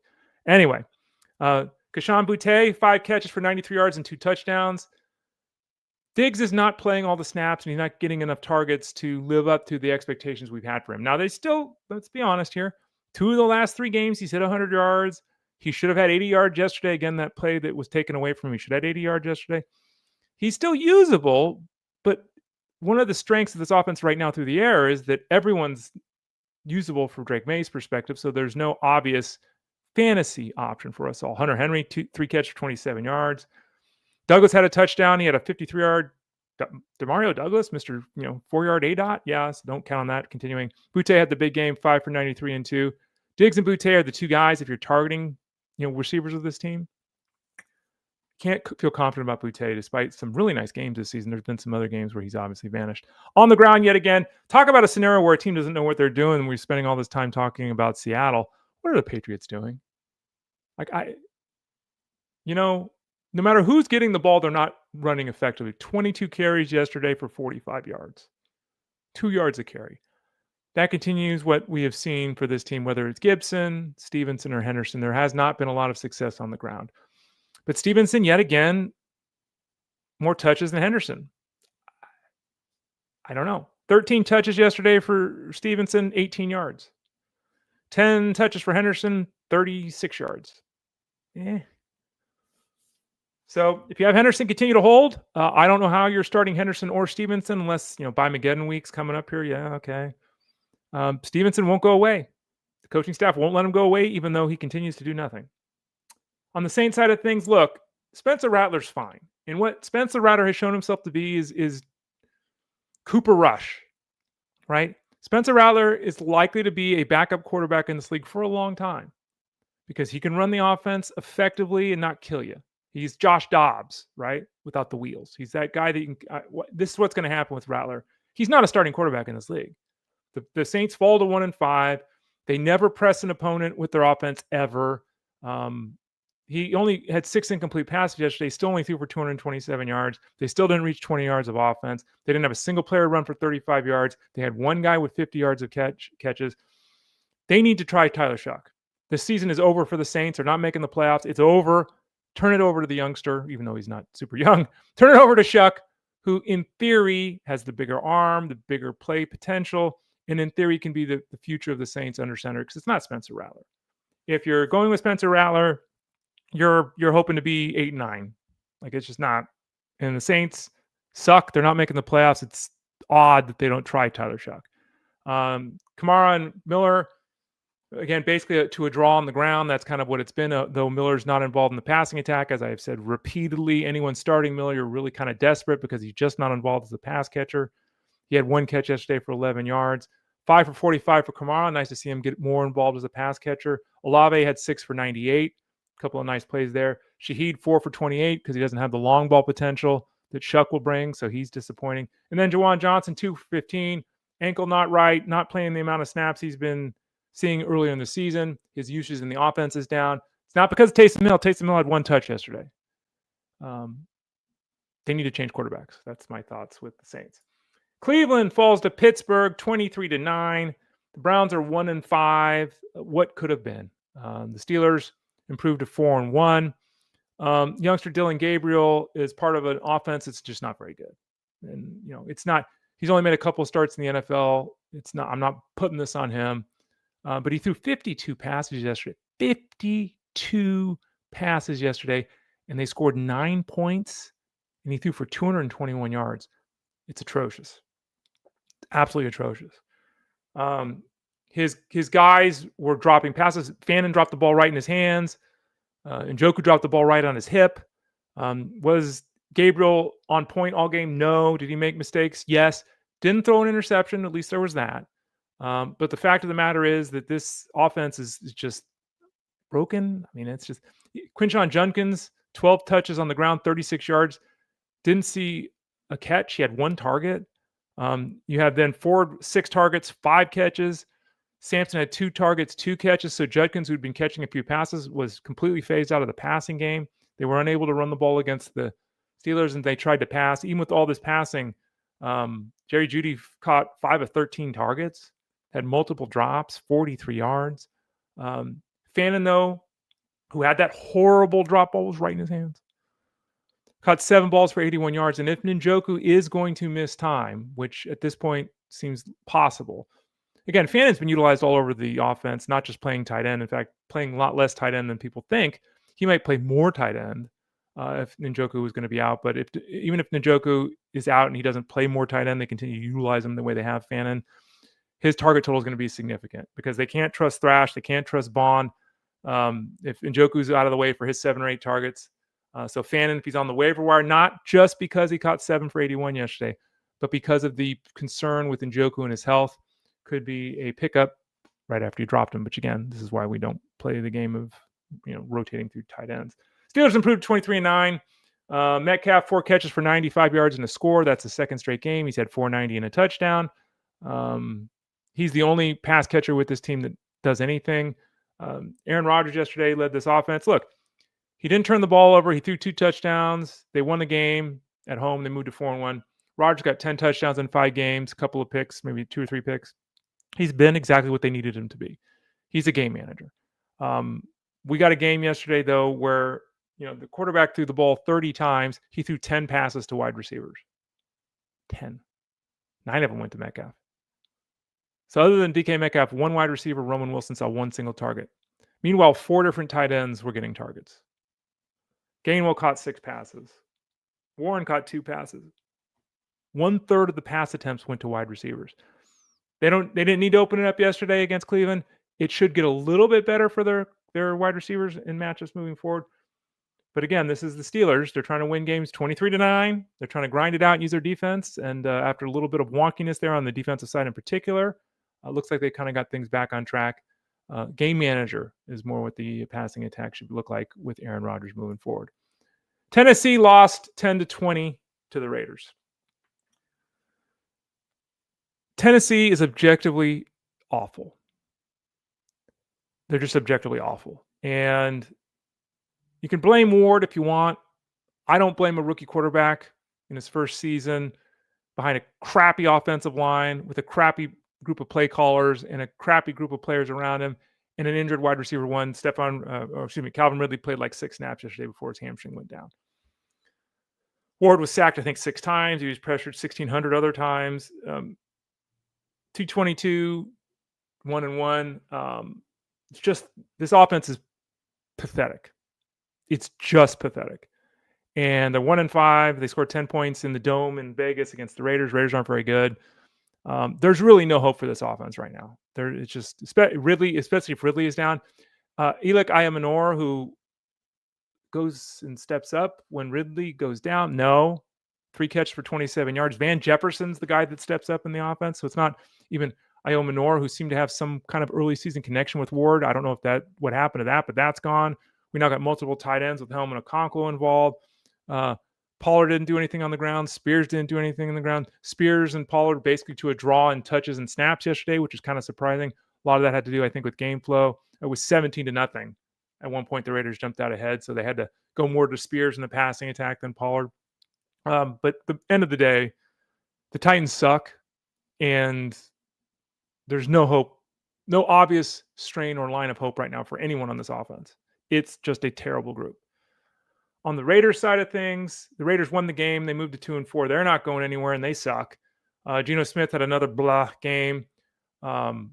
[SPEAKER 1] Anyway, Kashawn Boutte, 5 catches for 93 yards and 2 touchdowns. Diggs is not playing all the snaps, and he's not getting enough targets to live up to the expectations we've had for him. Now, let's be honest here, 2 of the last 3 games, he's hit 100 yards. He should have had 80 yards yesterday. Again, that play that was taken away from him, he should have had 80 yards yesterday. He's still usable, but one of the strengths of this offense right now through the air is that everyone's usable from Drake May's perspective, so there's no obvious fantasy option for us all. Hunter Henry, 3 catches for 27 yards. Douglas had a touchdown. He had a 53-yard. Demario Douglas, Mr. 4-yard ADOT. Yeah, so don't count on that. Continuing. Boutte had the big game, 5 for 93 and 2. Diggs and Boutte are the 2 guys if you're targeting receivers of this team. Can't feel confident about Boutte despite some really nice games this season. There's been some other games where he's obviously vanished. On the ground yet again. Talk about a scenario where a team doesn't know what they're doing. We're spending all this time talking about Seattle. What are the Patriots doing? No matter who's getting the ball, they're not running effectively. 22 carries yesterday for 45 yards. 2 yards a carry. That continues what we have seen for this team, whether it's Gibson, Stevenson, or Henderson. There has not been a lot of success on the ground. But Stevenson, yet again, more touches than Henderson. I don't know. 13 touches yesterday for Stevenson, 18 yards. 10 touches for Henderson, 36 yards. So if you have Henderson continue to hold, I don't know how you're starting Henderson or Stevenson unless, by Mageddon week's coming up here. Yeah, okay. Stevenson won't go away. The coaching staff won't let him go away, even though he continues to do nothing. On the Saints side of things, look, Spencer Rattler's fine. And what Spencer Rattler has shown himself to be is Cooper Rush, right? Spencer Rattler is likely to be a backup quarterback in this league for a long time because he can run the offense effectively and not kill you. He's Josh Dobbs, right? Without the wheels. He's that guy that you can. This is what's going to happen with Rattler. He's not a starting quarterback in this league. The Saints fall to 1-5. They never press an opponent with their offense ever. He only had 6 incomplete passes yesterday. Still only threw for 227 yards. They still didn't reach 20 yards of offense. They didn't have a single player run for 35 yards. They had one guy with 50 yards of catches. They need to try Tyler Shuck. The season is over for the Saints. They're not making the playoffs. It's over. Turn it over to the youngster, even though he's not super young. Turn it over to Shuck, who in theory has the bigger arm, the bigger play potential, and in theory can be the future of the Saints under center because it's not Spencer Rattler. If you're going with Spencer Rattler, you're hoping to be 8-9. Like, it's just not. And the Saints suck. They're not making the playoffs. It's odd that they don't try Tyler Shuck. Kamara and Miller, again, basically to a draw on the ground. That's kind of what it's been, though Miller's not involved in the passing attack. As I have said repeatedly, anyone starting Miller, you're really kind of desperate because he's just not involved as a pass catcher. He had one catch yesterday for 11 yards. 5 for 45 for Kamara. Nice to see him get more involved as a pass catcher. Olave had 6 for 98. A couple of nice plays there. Shaheed 4 for 28 because he doesn't have the long ball potential that Shuck will bring, so he's disappointing. And then Juwan Johnson, 2 for 15. Ankle not right, not playing the amount of snaps he's been seeing earlier in the season. His usage in the offense is down. It's not because of Taysom Hill. Taysom Hill had 1 touch yesterday. They need to change quarterbacks. That's my thoughts with the Saints. Cleveland falls to Pittsburgh 23-9. The Browns are 1-5. What could have been? The Steelers improved to 4-1. Youngster Dylan Gabriel is part of an offense that's just not very good. And, it's not, he's only made a couple of starts in the NFL. I'm not putting this on him. But he threw 52 passes yesterday. 52 passes yesterday. And they scored 9 points. And he threw for 221 yards. It's atrocious. Absolutely atrocious. His guys were dropping passes. Fannin dropped the ball right in his hands. Njoku dropped the ball right on his hip. Was Gabriel on point all game? No. Did he make mistakes? Yes. Didn't throw an interception. At least there was that. But the fact of the matter is that this offense is just broken. I mean, it's just Quinshon Judkins, 12 touches on the ground, 36 yards. Didn't see a catch. He had 1 target. You have then Ford, 6 targets, 5 catches. Sampson had 2 targets, 2 catches. So Judkins, who'd been catching a few passes, was completely phased out of the passing game. They were unable to run the ball against the Steelers, and they tried to pass. Even with all this passing, Jerry Jeudy caught 5 of 13 targets, had multiple drops, 43 yards. Fannin, though, who had that horrible drop ball, was right in his hands. Caught 7 balls for 81 yards. And if Njoku is going to miss time, which at this point seems possible, again, Fannon's been utilized all over the offense, not just playing tight end. In fact, playing a lot less tight end than people think. He might play more tight end if Njoku is going to be out. But even if Njoku is out and he doesn't play more tight end, they continue to utilize him the way they have Fannin. His target total is going to be significant because they can't trust Thrash. They can't trust Bond. If Njoku's out of the way for his 7 or 8 targets. So Fannin, if he's on the waiver wire, not just because he caught 7 for 81 yesterday, but because of the concern with Njoku and his health, could be a pickup right after you dropped him. Which again, this is why we don't play the game of rotating through tight ends. Steelers improved 23-9. Metcalf 4 catches for 95 yards and a score. That's the second straight game. He's had 490 and a touchdown. He's the only pass catcher with this team that does anything. Aaron Rodgers yesterday led this offense. Look, he didn't turn the ball over. He threw 2 touchdowns. They won the game at home. They moved to 4-1. Rodgers got 10 touchdowns in 5 games, a couple of picks, maybe 2 or 3 picks. He's been exactly what they needed him to be. He's a game manager. We got a game yesterday, though, where the quarterback threw the ball 30 times. He threw 10 passes to wide receivers. 10. 9 of them went to Metcalf. So other than DK Metcalf, one wide receiver, Roman Wilson, saw one single target. Meanwhile, 4 different tight ends were getting targets. Gainwell caught 6 passes. Warren caught 2 passes. 1/3 of the pass attempts went to wide receivers. They didn't need to open it up yesterday against Cleveland. It should get a little bit better for their wide receivers in matchups moving forward. But again, this is the Steelers. They're trying to win games 23-9. They're trying to grind it out and use their defense. And after a little bit of wonkiness there on the defensive side in particular, looks like they kind of got things back on track. Game manager is more what the passing attack should look like with Aaron Rodgers moving forward. Tennessee lost 10-20 to the Raiders. Tennessee is objectively awful. They're just objectively awful. And you can blame Ward if you want. I don't blame a rookie quarterback in his first season behind a crappy offensive line with a crappy group of play callers and a crappy group of players around him and an injured wide receiver one. Calvin Ridley played like 6 snaps yesterday before his hamstring went down. Ward was sacked, I think, 6 times. He was pressured 1,600 other times. 222, 1-1. It's just, this offense is pathetic. It's just pathetic. And they're 1-5. They scored 10 points in the Dome in Vegas against the Raiders. Raiders aren't very good. There's really no hope for this offense right now. It's just Ridley, especially if Ridley is down. Elic Ayamanor, who goes and steps up when Ridley goes down. No. 3 catches for 27 yards. Van Jefferson's the guy that steps up in the offense. So it's not even Ayamanor, who seemed to have some kind of early season connection with Ward. I don't know what happened to that, but that's gone. We now got multiple tight ends with Helm and Okonkwo involved. Pollard didn't do anything on the ground. Spears didn't do anything on the ground. Spears and Pollard basically to a draw in touches and snaps yesterday, which is kind of surprising. A lot of that had to do, I think, with game flow. It was 17-0. At one point, the Raiders jumped out ahead, so they had to go more to Spears in the passing attack than Pollard. But at the end of the day, the Titans suck, and there's no hope, no obvious strain or line of hope right now for anyone on this offense. It's just a terrible group. On the Raiders side of things, the Raiders won the game. They moved to 2-4. They're not going anywhere, and they suck. Geno Smith had another blah game. Brock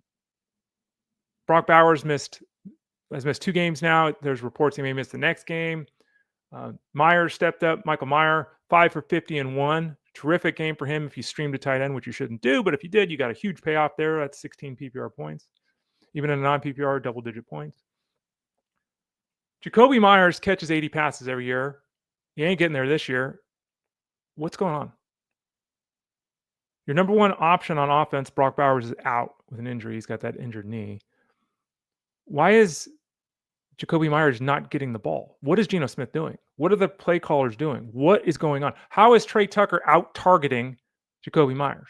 [SPEAKER 1] Bowers has missed 2 games now. There's reports he may miss the next game. Myers stepped up. Michael Mayer, 5 for 50 and 1. Terrific game for him if you streamed a tight end, which you shouldn't do. But if you did, you got a huge payoff there. That's 16 PPR points. Even in a non-PPR, double-digit points. Jacoby Myers catches 80 passes every year. He ain't getting there this year. What's going on? Your number one option on offense, Brock Bowers, is out with an injury. He's got that injured knee. Why is Jacoby Myers not getting the ball? What is Geno Smith doing? What are the play callers doing? What is going on? How is Trey Tucker out targeting Jacoby Myers?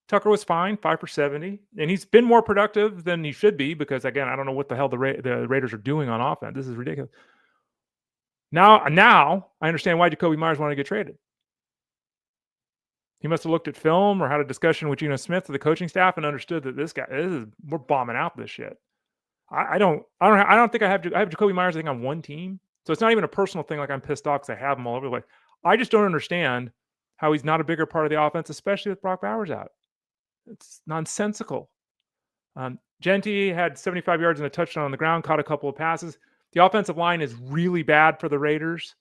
[SPEAKER 1] Tucker was fine, 5 for 70, and he's been more productive than he should be because, again, I don't know what the hell the Raiders are doing on offense. This is ridiculous. Now I understand why Jacoby Myers wanted to get traded. He must have looked at film or had a discussion with Geno Smith or the coaching staff and understood that we're bombing out this shit. I don't think I have Jacoby Myers, I think, on one team. So it's not even a personal thing like I'm pissed off because I have him all over the place. I just don't understand how he's not a bigger part of the offense, especially with Brock Bowers out. It's nonsensical. Genty had 75 yards and a touchdown on the ground, caught a couple of passes. The offensive line is really bad for the Raiders.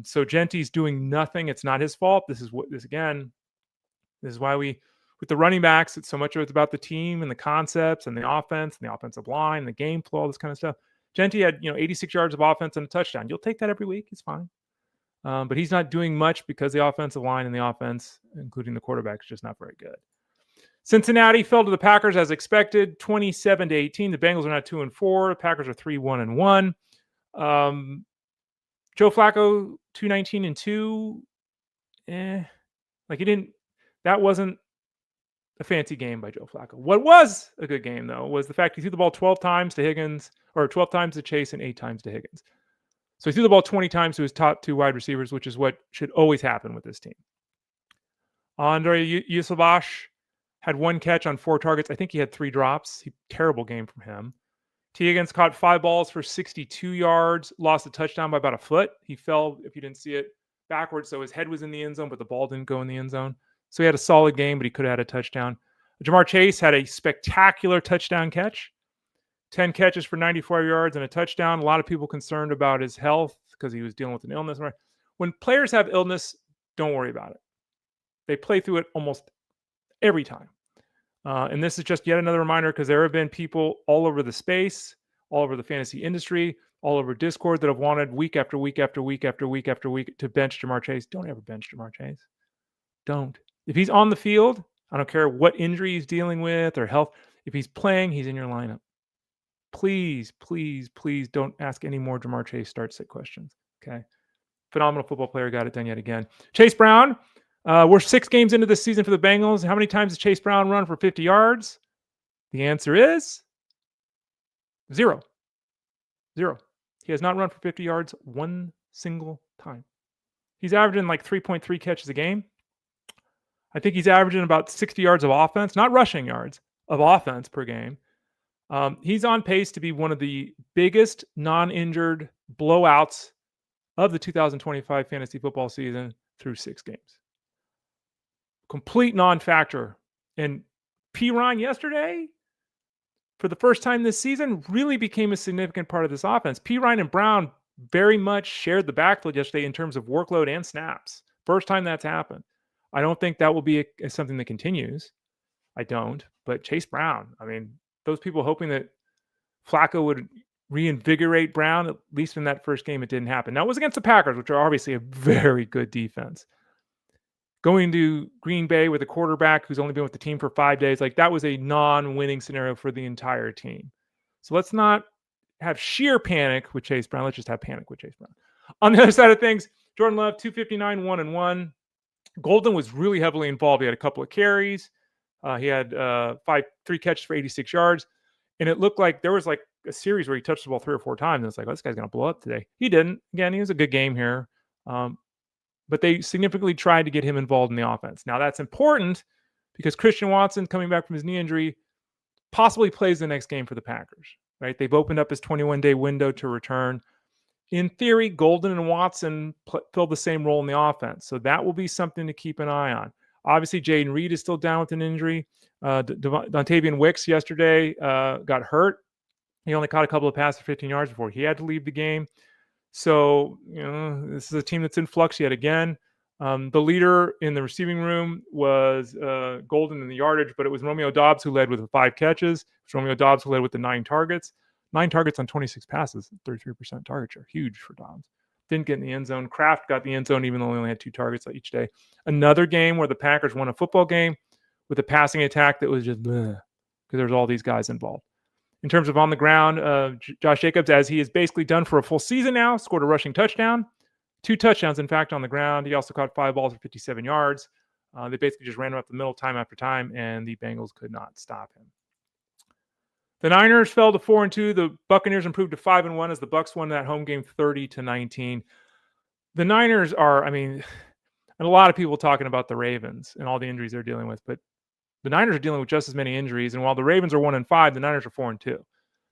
[SPEAKER 1] So Genty's doing nothing. It's not his fault. This is why with the running backs, it's so much of it's about the team and the concepts and the offense and the offensive line, the game flow, all this kind of stuff. Genty had 86 yards of offense and a touchdown. You'll take that every week. It's fine. But he's not doing much because the offensive line and the offense, including the quarterback, is just not very good. Cincinnati fell to the Packers as expected, 27-18. The Bengals are now 2-4. The Packers are 3-1-1. Joe Flacco, 219-2. That wasn't a fancy game by Joe Flacco. What was a good game, though, was the fact he threw the ball 12 times to Higgins, or 12 times to Chase and 8 times to Higgins. So he threw the ball 20 times to his top 2 wide receivers, which is what should always happen with this team. Andre Yusubash, had 1 catch on 4 targets. I think he had 3 drops. Terrible game from him. T. Higgins caught 5 balls for 62 yards, lost a touchdown by about a foot. He fell, if you didn't see it, backwards, so his head was in the end zone, but the ball didn't go in the end zone. So he had a solid game, but he could have had a touchdown. Jamar Chase had a spectacular touchdown catch. 10 catches for 94 yards and a touchdown. A lot of people concerned about his health because he was dealing with an illness. When players have illness, don't worry about it. They play through it almost every time. And this is just yet another reminder, because there have been people all over the space, all over the fantasy industry, all over Discord that have wanted week after week after week after week after week to bench Jamar Chase. Don't ever bench Jamar Chase. Don't. If he's on the field, I don't care what injury he's dealing with or health. If he's playing, he's in your lineup. Please, please, please don't ask any more Jamar Chase start sit questions. Okay. Phenomenal football player, got it done yet again. Chase Brown. We're 6 games into this season for the Bengals. How many times has Chase Brown run for 50 yards? The answer is 0. 0. He has not run for 50 yards one single time. He's averaging like 3.3 catches a game. I think he's averaging about 60 yards of offense, not rushing yards, of offense per game. He's on pace to be one of the biggest non-injured blowouts of the 2025 fantasy football season through 6 games. Complete non-factor. And P. Ryan yesterday, for the first time this season, really became a significant part of this offense. P. Ryan and Brown very much shared the backfield yesterday in terms of workload and snaps. First time that's happened. I don't think that will be something that continues. I don't. But Chase Brown, I mean, those people hoping that Flacco would reinvigorate Brown, at least in that first game, it didn't happen. Now, it was against the Packers, which are obviously a very good defense. Going to Green Bay with a quarterback who's only been with the team for 5 days, like that was a non-winning scenario for the entire team. So let's not have sheer panic with Chase Brown. Let's just have panic with Chase Brown. On the other side of things, Jordan Love, 259, 1-1. Golden was really heavily involved. He had a couple of carries. He had 3 catches for 86 yards. And it looked like there was like a series where he touched the ball 3 or 4 times. And it's like, oh, this guy's going to blow up today. He didn't. Again, he was a good game here. But they significantly tried to get him involved in the offense. Now, that's important because Christian Watson, coming back from his knee injury, possibly plays the next game for the Packers, right? They've opened up his 21-day window to return. In theory, Golden and Watson fill the same role in the offense. So that will be something to keep an eye on. Obviously, Jaden Reed is still down with an injury. Dontavian Wicks yesterday got hurt. He only caught a couple of passes for 15 yards before he had to leave the game. So, this is a team that's in flux yet again. The leader in the receiving room was Golden in the yardage, but it was Romeo Doubs who led with 5 catches. It was Romeo Doubs who led with the 9 targets. 9 targets on 26 passes, 33% target share. Huge for Dobbs. Didn't get in the end zone. Kraft got the end zone even though he only had 2 targets each day. Another game where the Packers won a football game with a passing attack that was just because there's all these guys involved. In terms of on the ground, Josh Jacobs, as he is basically done for a full season now, scored a rushing touchdown. 2 touchdowns, in fact, on the ground. He also caught 5 balls for 57 yards. They basically just ran him up the middle time after time, and the Bengals could not stop him. The Niners fell to 4-2. The Buccaneers improved to 5-1 as the Bucs won that home game 30-19. The Niners are, and a lot of people talking about the Ravens and all the injuries they're dealing with, but the Niners are dealing with just as many injuries. And while the Ravens are 1-5, the Niners are 4-2.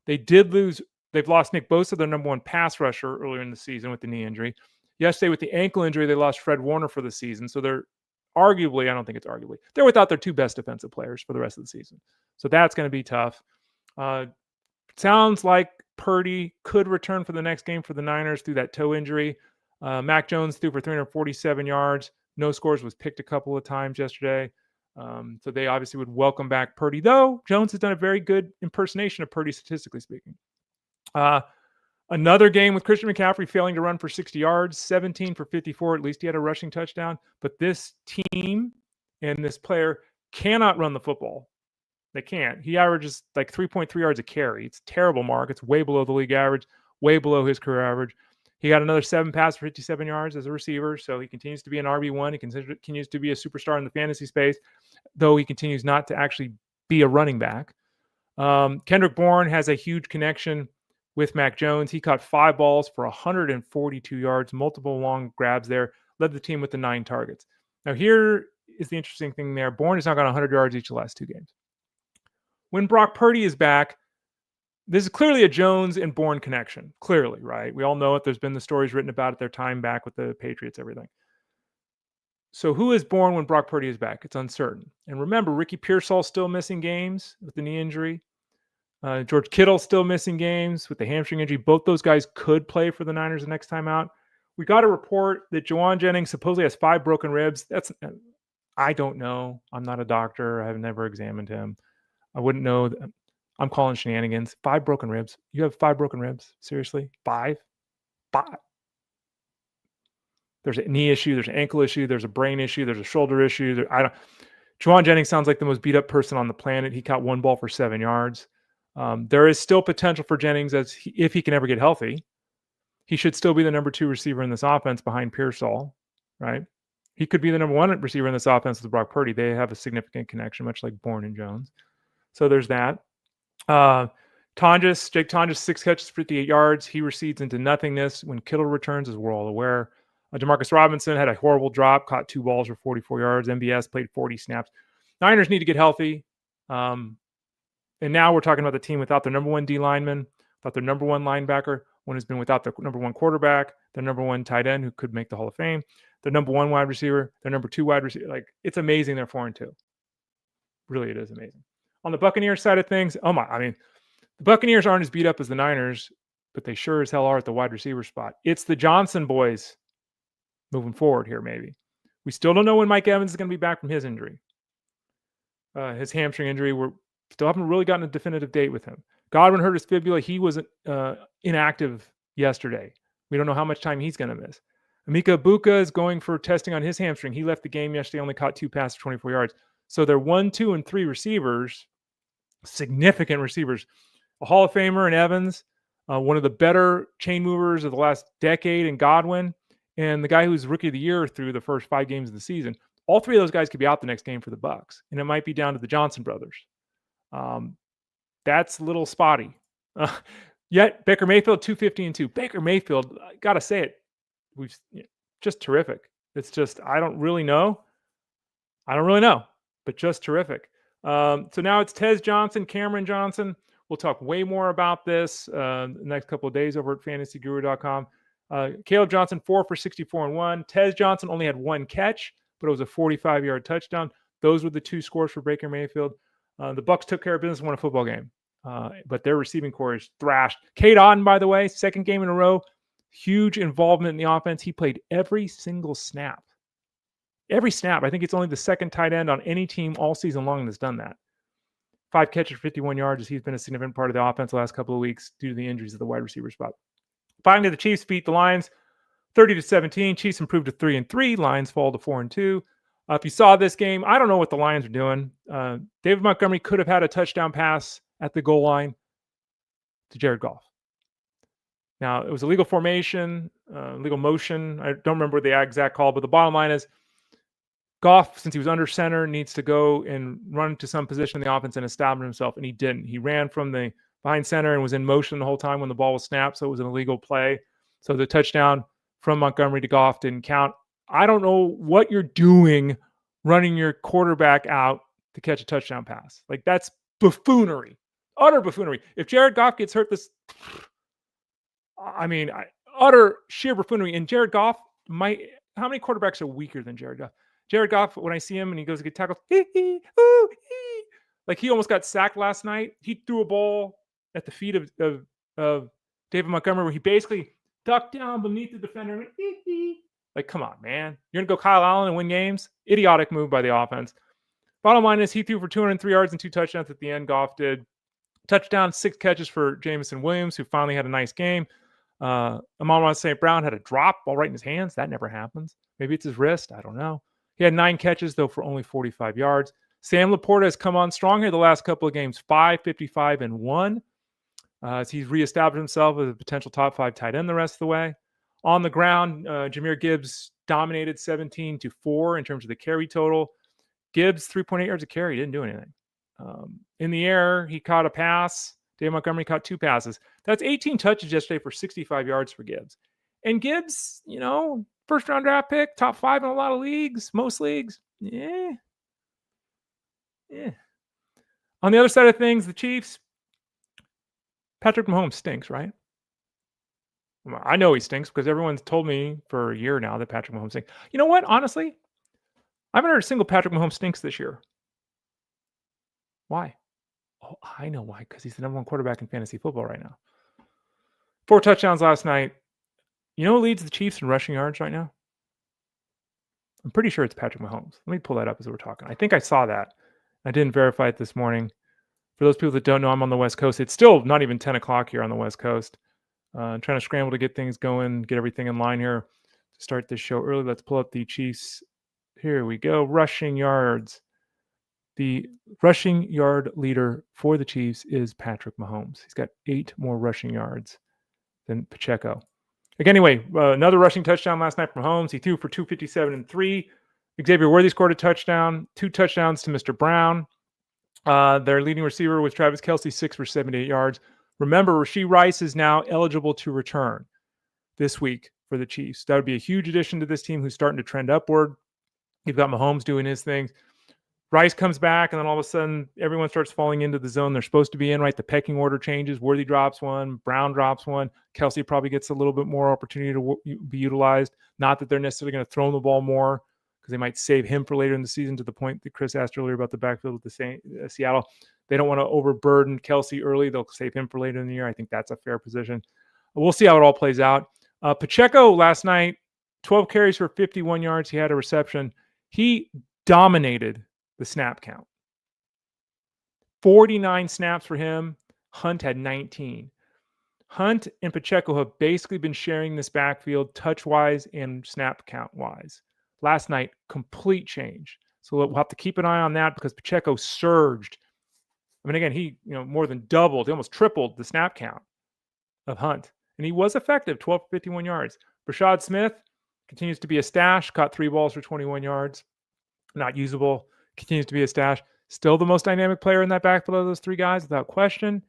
[SPEAKER 1] They've lost Nick Bosa, their number 1 pass rusher, earlier in the season with the knee injury. Yesterday with the ankle injury, they lost Fred Warner for the season. So they're arguably, I don't think it's arguably, they're without their 2 best defensive players for the rest of the season. So that's going to be tough. Sounds like Purdy could return for the next game for the Niners through that toe injury. Mac Jones threw for 347 yards. No scores, was picked a couple of times yesterday. So they obviously would welcome back Purdy, though Jones has done a very good impersonation of Purdy, statistically speaking. Another game with Christian McCaffrey failing to run for 60 yards, 17 for 54. At least he had a rushing touchdown. But this team and this player cannot run the football. They can't. He averages like 3.3 yards a carry. It's a terrible mark. It's way below the league average, way below his career average. He got another 7 passes for 57 yards as a receiver, so he continues to be an RB1. He continues to be a superstar in the fantasy space, though he continues not to actually be a running back. Kendrick Bourne has a huge connection with Mac Jones. He caught 5 balls for 142 yards, multiple long grabs there, led the team with the 9 targets. Now here is the interesting thing there. Bourne has now got 100 yards each of the last 2 games. When Brock Purdy is back, this is clearly a Jones and Bourne connection. Clearly, right? We all know it. There's been the stories written about it, their time back with the Patriots, everything. So who is Bourne when Brock Purdy is back? It's uncertain. And remember, Ricky Pearsall's still missing games with the knee injury. George Kittle's still missing games with the hamstring injury. Both those guys could play for the Niners the next time out. We got a report that Juwan Jennings supposedly has 5 broken ribs. I don't know. I'm not a doctor. I have never examined him. I wouldn't know. I'm calling shenanigans. 5 broken ribs. You have 5 broken ribs? Seriously? 5? 5. There's a knee issue. There's an ankle issue. There's a brain issue. There's a shoulder issue. Juwan Jennings sounds like the most beat up person on the planet. He caught 1 ball for 7 yards. There is still potential for Jennings if he can ever get healthy. He should still be the number 2 receiver in this offense behind Pearsall, right? He could be the number 1 receiver in this offense with Brock Purdy. They have a significant connection, much like Bourne and Jones. So there's that. Jake Tonjes, 6 catches, 58 yards. He recedes into nothingness when Kittle returns, as we're all aware. Demarcus Robinson had a horrible drop, caught 2 balls for 44 yards. MBS played 40 snaps. Niners need to get healthy. And now we're talking about the team without their number 1 D lineman, without their number 1 linebacker, one has been without their number 1 quarterback, their number 1 tight end who could make the Hall of Fame, their number 1 wide receiver, their number 2 wide receiver. Like, it's amazing they're 4-2. Really, it is amazing. On the Buccaneers side of things, the Buccaneers aren't as beat up as the Niners, but they sure as hell are at the wide receiver spot. It's the Johnson boys moving forward here, maybe. We still don't know when Mike Evans is going to be back from his injury. His hamstring injury, we still haven't really gotten a definitive date with him. Godwin hurt his fibula. He was inactive yesterday. We don't know how much time he's going to miss. Emeka Egbuka is going for testing on his hamstring. He left the game yesterday, only caught 2 passes, 24 yards. So they're 1, 2, and 3 receivers, significant receivers. A Hall of Famer in Evans, one of the better chain movers of the last decade in Godwin, and the guy who's Rookie of the Year through the first 5 games of the season. All 3 of those guys could be out the next game for the Bucs, and it might be down to the Johnson brothers. That's a little spotty. Yet Baker Mayfield 250-2. Baker Mayfield, I gotta say it, just terrific. It's just I don't really know, but just terrific. So now it's Tez Johnson, Cameron Johnson. We'll talk way more about this the next couple of days over at fantasyguru.com. Caleb Johnson 4 for 64 and 1. Tez Johnson only had 1 catch, but it was a 45-yard touchdown. Those were the 2 scores for Baker Mayfield. The Bucs took care of business and won a football game. But their receiving core is thrashed. Cade Otton, by the way, 2nd game in a row, huge involvement in the offense. He played every single snap. Every snap. I think it's only the 2nd tight end on any team all season long that's done that. 5 catches, 51 yards. He's been a significant part of the offense the last couple of weeks due to the injuries at the wide receiver spot. Finally, the Chiefs beat the Lions 30-17. Chiefs improved to 3-3. Lions fall to 4-2. If you saw this game, I don't know what the Lions are doing. David Montgomery could have had a touchdown pass at the goal line to Jared Goff. Now, it was a legal formation, legal motion. I don't remember the exact call, but the bottom line is Goff, since he was under center, needs to go and run to some position in the offense and establish himself, and he didn't. He ran from the behind center and was in motion the whole time when the ball was snapped, so it was an illegal play. So the touchdown from Montgomery to Goff didn't count. I don't know what you're doing running your quarterback out to catch a touchdown pass. Like, that's buffoonery. Utter buffoonery. If Jared Goff gets hurt, utter sheer buffoonery. And Jared Goff how many quarterbacks are weaker than Jared Goff? Jared Goff, when I see him and he goes to get tackled, like he almost got sacked last night. He threw a ball at the feet of David Montgomery where he basically ducked down beneath the defender. Like, come on, man. You're going to go Kyle Allen and win games? Idiotic move by the offense. Bottom line is he threw for 203 yards and 2 touchdowns at the end. Goff did. Touchdown, 6 catches for Jamison Williams, who finally had a nice game. Amon-Ra St. Brown had a drop ball right in his hands. That never happens. Maybe it's his wrist. I don't know. He had 9 catches, though, for only 45 yards. Sam Laporta has come on strong here the last couple of games, 5, 55, and 1. As he's reestablished himself as a potential top 5 tight end the rest of the way. On the ground, Jahmyr Gibbs dominated 17-4 in terms of the carry total. Gibbs, 3.8 yards a carry, didn't do anything. In the air, he caught a pass. Dave Montgomery caught 2 passes. That's 18 touches yesterday for 65 yards for Gibbs. And Gibbs, first-round draft pick, top 5 in a lot of leagues, most leagues. Yeah. Yeah. On the other side of things, the Chiefs, Patrick Mahomes stinks, right? Well, I know he stinks because everyone's told me for a year now that Patrick Mahomes stinks. You know what? Honestly, I haven't heard a single Patrick Mahomes stinks this year. Why? Oh, I know why. Because he's the number one quarterback in fantasy football right now. 4 touchdowns last night. You know who leads the Chiefs in rushing yards right now? I'm pretty sure it's Patrick Mahomes. Let me pull that up as we're talking. I think I saw that. I didn't verify it this morning. For those people that don't know, I'm on the West Coast. It's still not even 10 o'clock here on the West Coast. Trying to scramble to get things going, get everything in line here to start this show early. Let's pull up the Chiefs. Here we go. Rushing yards. The rushing yard leader for the Chiefs is Patrick Mahomes. He's got 8 more rushing yards than Pacheco. Anyway, another rushing touchdown last night from Mahomes. He threw for 257 and 3. Xavier Worthy scored a touchdown. 2 touchdowns to Mr. Brown. Their leading receiver was Travis Kelce, 6 for 78 yards. Remember, Rashee Rice is now eligible to return this week for the Chiefs. That would be a huge addition to this team who's starting to trend upward. You've got Mahomes doing his thing. Rice comes back, and then all of a sudden, everyone starts falling into the zone they're supposed to be in, right? The pecking order changes. Worthy drops one. Brown drops one. Kelce probably gets a little bit more opportunity to be utilized. Not that they're necessarily going to throw him the ball more because they might save him for later in the season, to the point that Chris asked earlier about the backfield with the Seattle. They don't want to overburden Kelce early. They'll save him for later in the year. I think that's a fair position. We'll see how it all plays out. Pacheco last night, 12 carries for 51 yards. He had a reception. He dominated the snap count. 49 snaps for him. Hunt had 19. Hunt and Pacheco have basically been sharing this backfield touch-wise and snap count-wise. Last night, complete change. So we'll have to keep an eye on that because Pacheco surged. I mean, again, he more than doubled, he almost tripled the snap count of Hunt. And he was effective, 12 for 51 yards. Rashad Smith continues to be a stash, caught 3 balls for 21 yards. Not usable. Continues to be a stash. Still the most dynamic player in that backfield of those 3 guys, without question.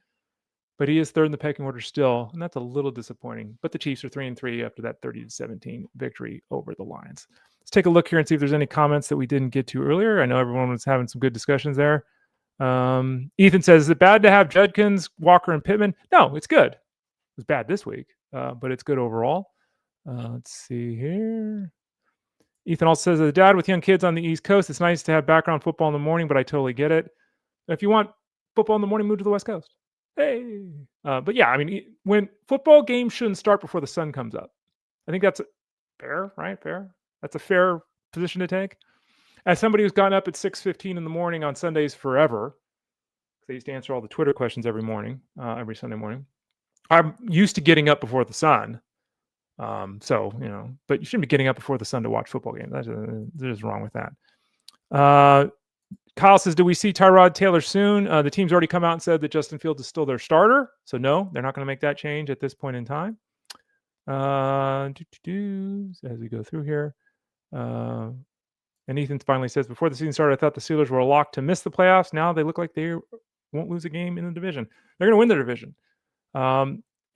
[SPEAKER 1] But he is third in the pecking order still, and that's a little disappointing. But the Chiefs are 3-3 after that 30-17 victory over the Lions. Let's take a look here and see if there's any comments that we didn't get to earlier. I know everyone was having some good discussions there. Ethan says, is it bad to have Judkins, Walker, and Pittman? No, it's good. It was bad this week, but it's good overall. Let's see here. Ethan also says, as a dad with young kids on the East Coast, it's nice to have background football in the morning, but I totally get it. If you want football in the morning, move to the West Coast. Hey. But yeah, I mean, when football games shouldn't start before the sun comes up. I think that's fair, right? Fair. That's a fair position to take. As somebody who's gotten up at 6:15 in the morning on Sundays forever, because I used to answer all the Twitter questions every morning, every Sunday morning, I'm used to getting up before the sun. So, but you shouldn't be getting up before the sun to watch football games. There's wrong with that. Kyle says, do we see Tyrod Taylor soon? The team's already come out and said that Justin Fields is still their starter. So no, they're not going to make that change at this point in time. As we go through here. And Ethan finally says, before the season started, I thought the Steelers were a lock to miss the playoffs. Now they look like they won't lose a game in the division. They're going to win the division.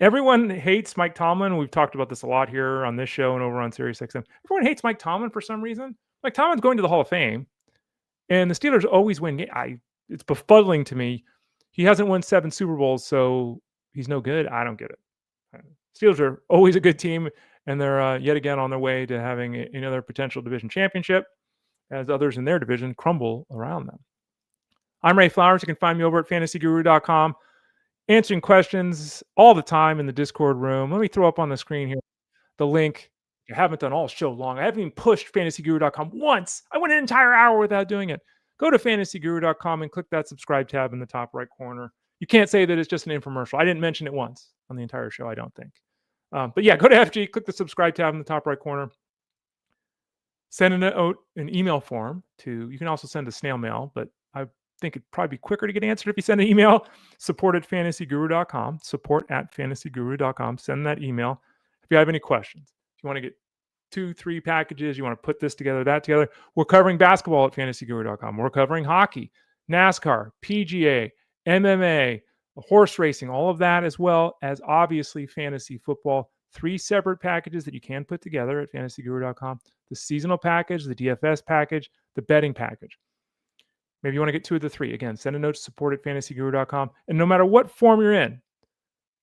[SPEAKER 1] Everyone hates Mike Tomlin. We've talked about this a lot here on this show and over on SiriusXM. Everyone hates Mike Tomlin for some reason. Mike Tomlin's going to the Hall of Fame, and the Steelers always win. It's befuddling to me. He hasn't won 7 Super Bowls, so he's no good. I don't get it. Steelers are always a good team, and they're yet again on their way to having another potential division championship as others in their division crumble around them. I'm Ray Flowers. You can find me over at fantasyguru.com. Answering questions all the time in the Discord room. Let me throw up on the screen here the link. I haven't done all show long. I haven't even pushed fantasyguru.com once. I went an entire hour without doing it. Go to fantasyguru.com and click that subscribe tab in the top right corner. You can't say that it's just an infomercial. I didn't mention it once on the entire show, I don't think. But yeah, go to FG, click the subscribe tab in the top right corner. Send an email form to, you can also send a snail mail, but I think it'd probably be quicker to get answered if you send an email. support@fantasyguru.com. support@fantasyguru.com. Send that email. If you have any questions, if you want to get 2-3 packages, you want to put this together, that together. We're covering basketball at fantasyguru.com. We're covering hockey, NASCAR, PGA, MMA, horse racing, all of that, as well as obviously fantasy football. 3 separate packages that you can put together at fantasyguru.com. The seasonal package, the DFS package, the betting package. Maybe you want to get 2 of the 3. Again, send a note to support@fantasyguru.com. And no matter what form you're in,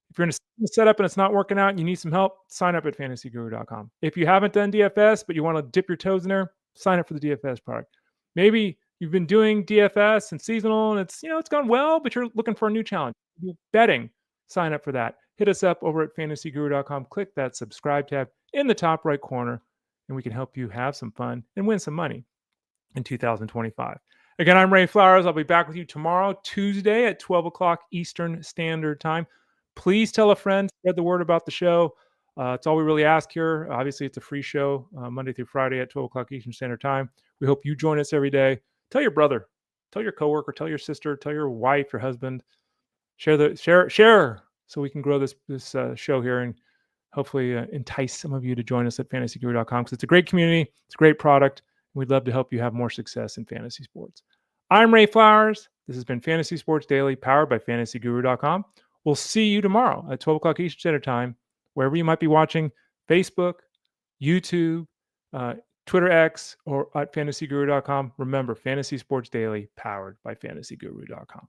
[SPEAKER 1] if you're in a setup and it's not working out and you need some help, sign up at fantasyguru.com. If you haven't done DFS, but you want to dip your toes in there, sign up for the DFS product. Maybe you've been doing DFS and seasonal and it's gone well, but you're looking for a new challenge. Betting, sign up for that. Hit us up over at fantasyguru.com. Click that subscribe tab in the top right corner, and we can help you have some fun and win some money in 2025. Again, I'm Ray Flowers. I'll be back with you tomorrow, Tuesday at 12 o'clock Eastern Standard Time. Please tell a friend, spread the word about the show. It's all we really ask here. Obviously, it's a free show Monday through Friday at 12 o'clock Eastern Standard Time. We hope you join us every day. Tell your brother, tell your coworker, tell your sister, tell your wife, your husband. Share so we can grow this show here and hopefully entice some of you to join us at fantasyguru.com because it's a great community. It's a great product. We'd love to help you have more success in fantasy sports. I'm Ray Flowers. This has been Fantasy Sports Daily, powered by fantasyguru.com. We'll see you tomorrow at 12 o'clock Eastern Standard Time, wherever you might be watching, Facebook, YouTube, Twitter X, or at fantasyguru.com. Remember, Fantasy Sports Daily, powered by fantasyguru.com.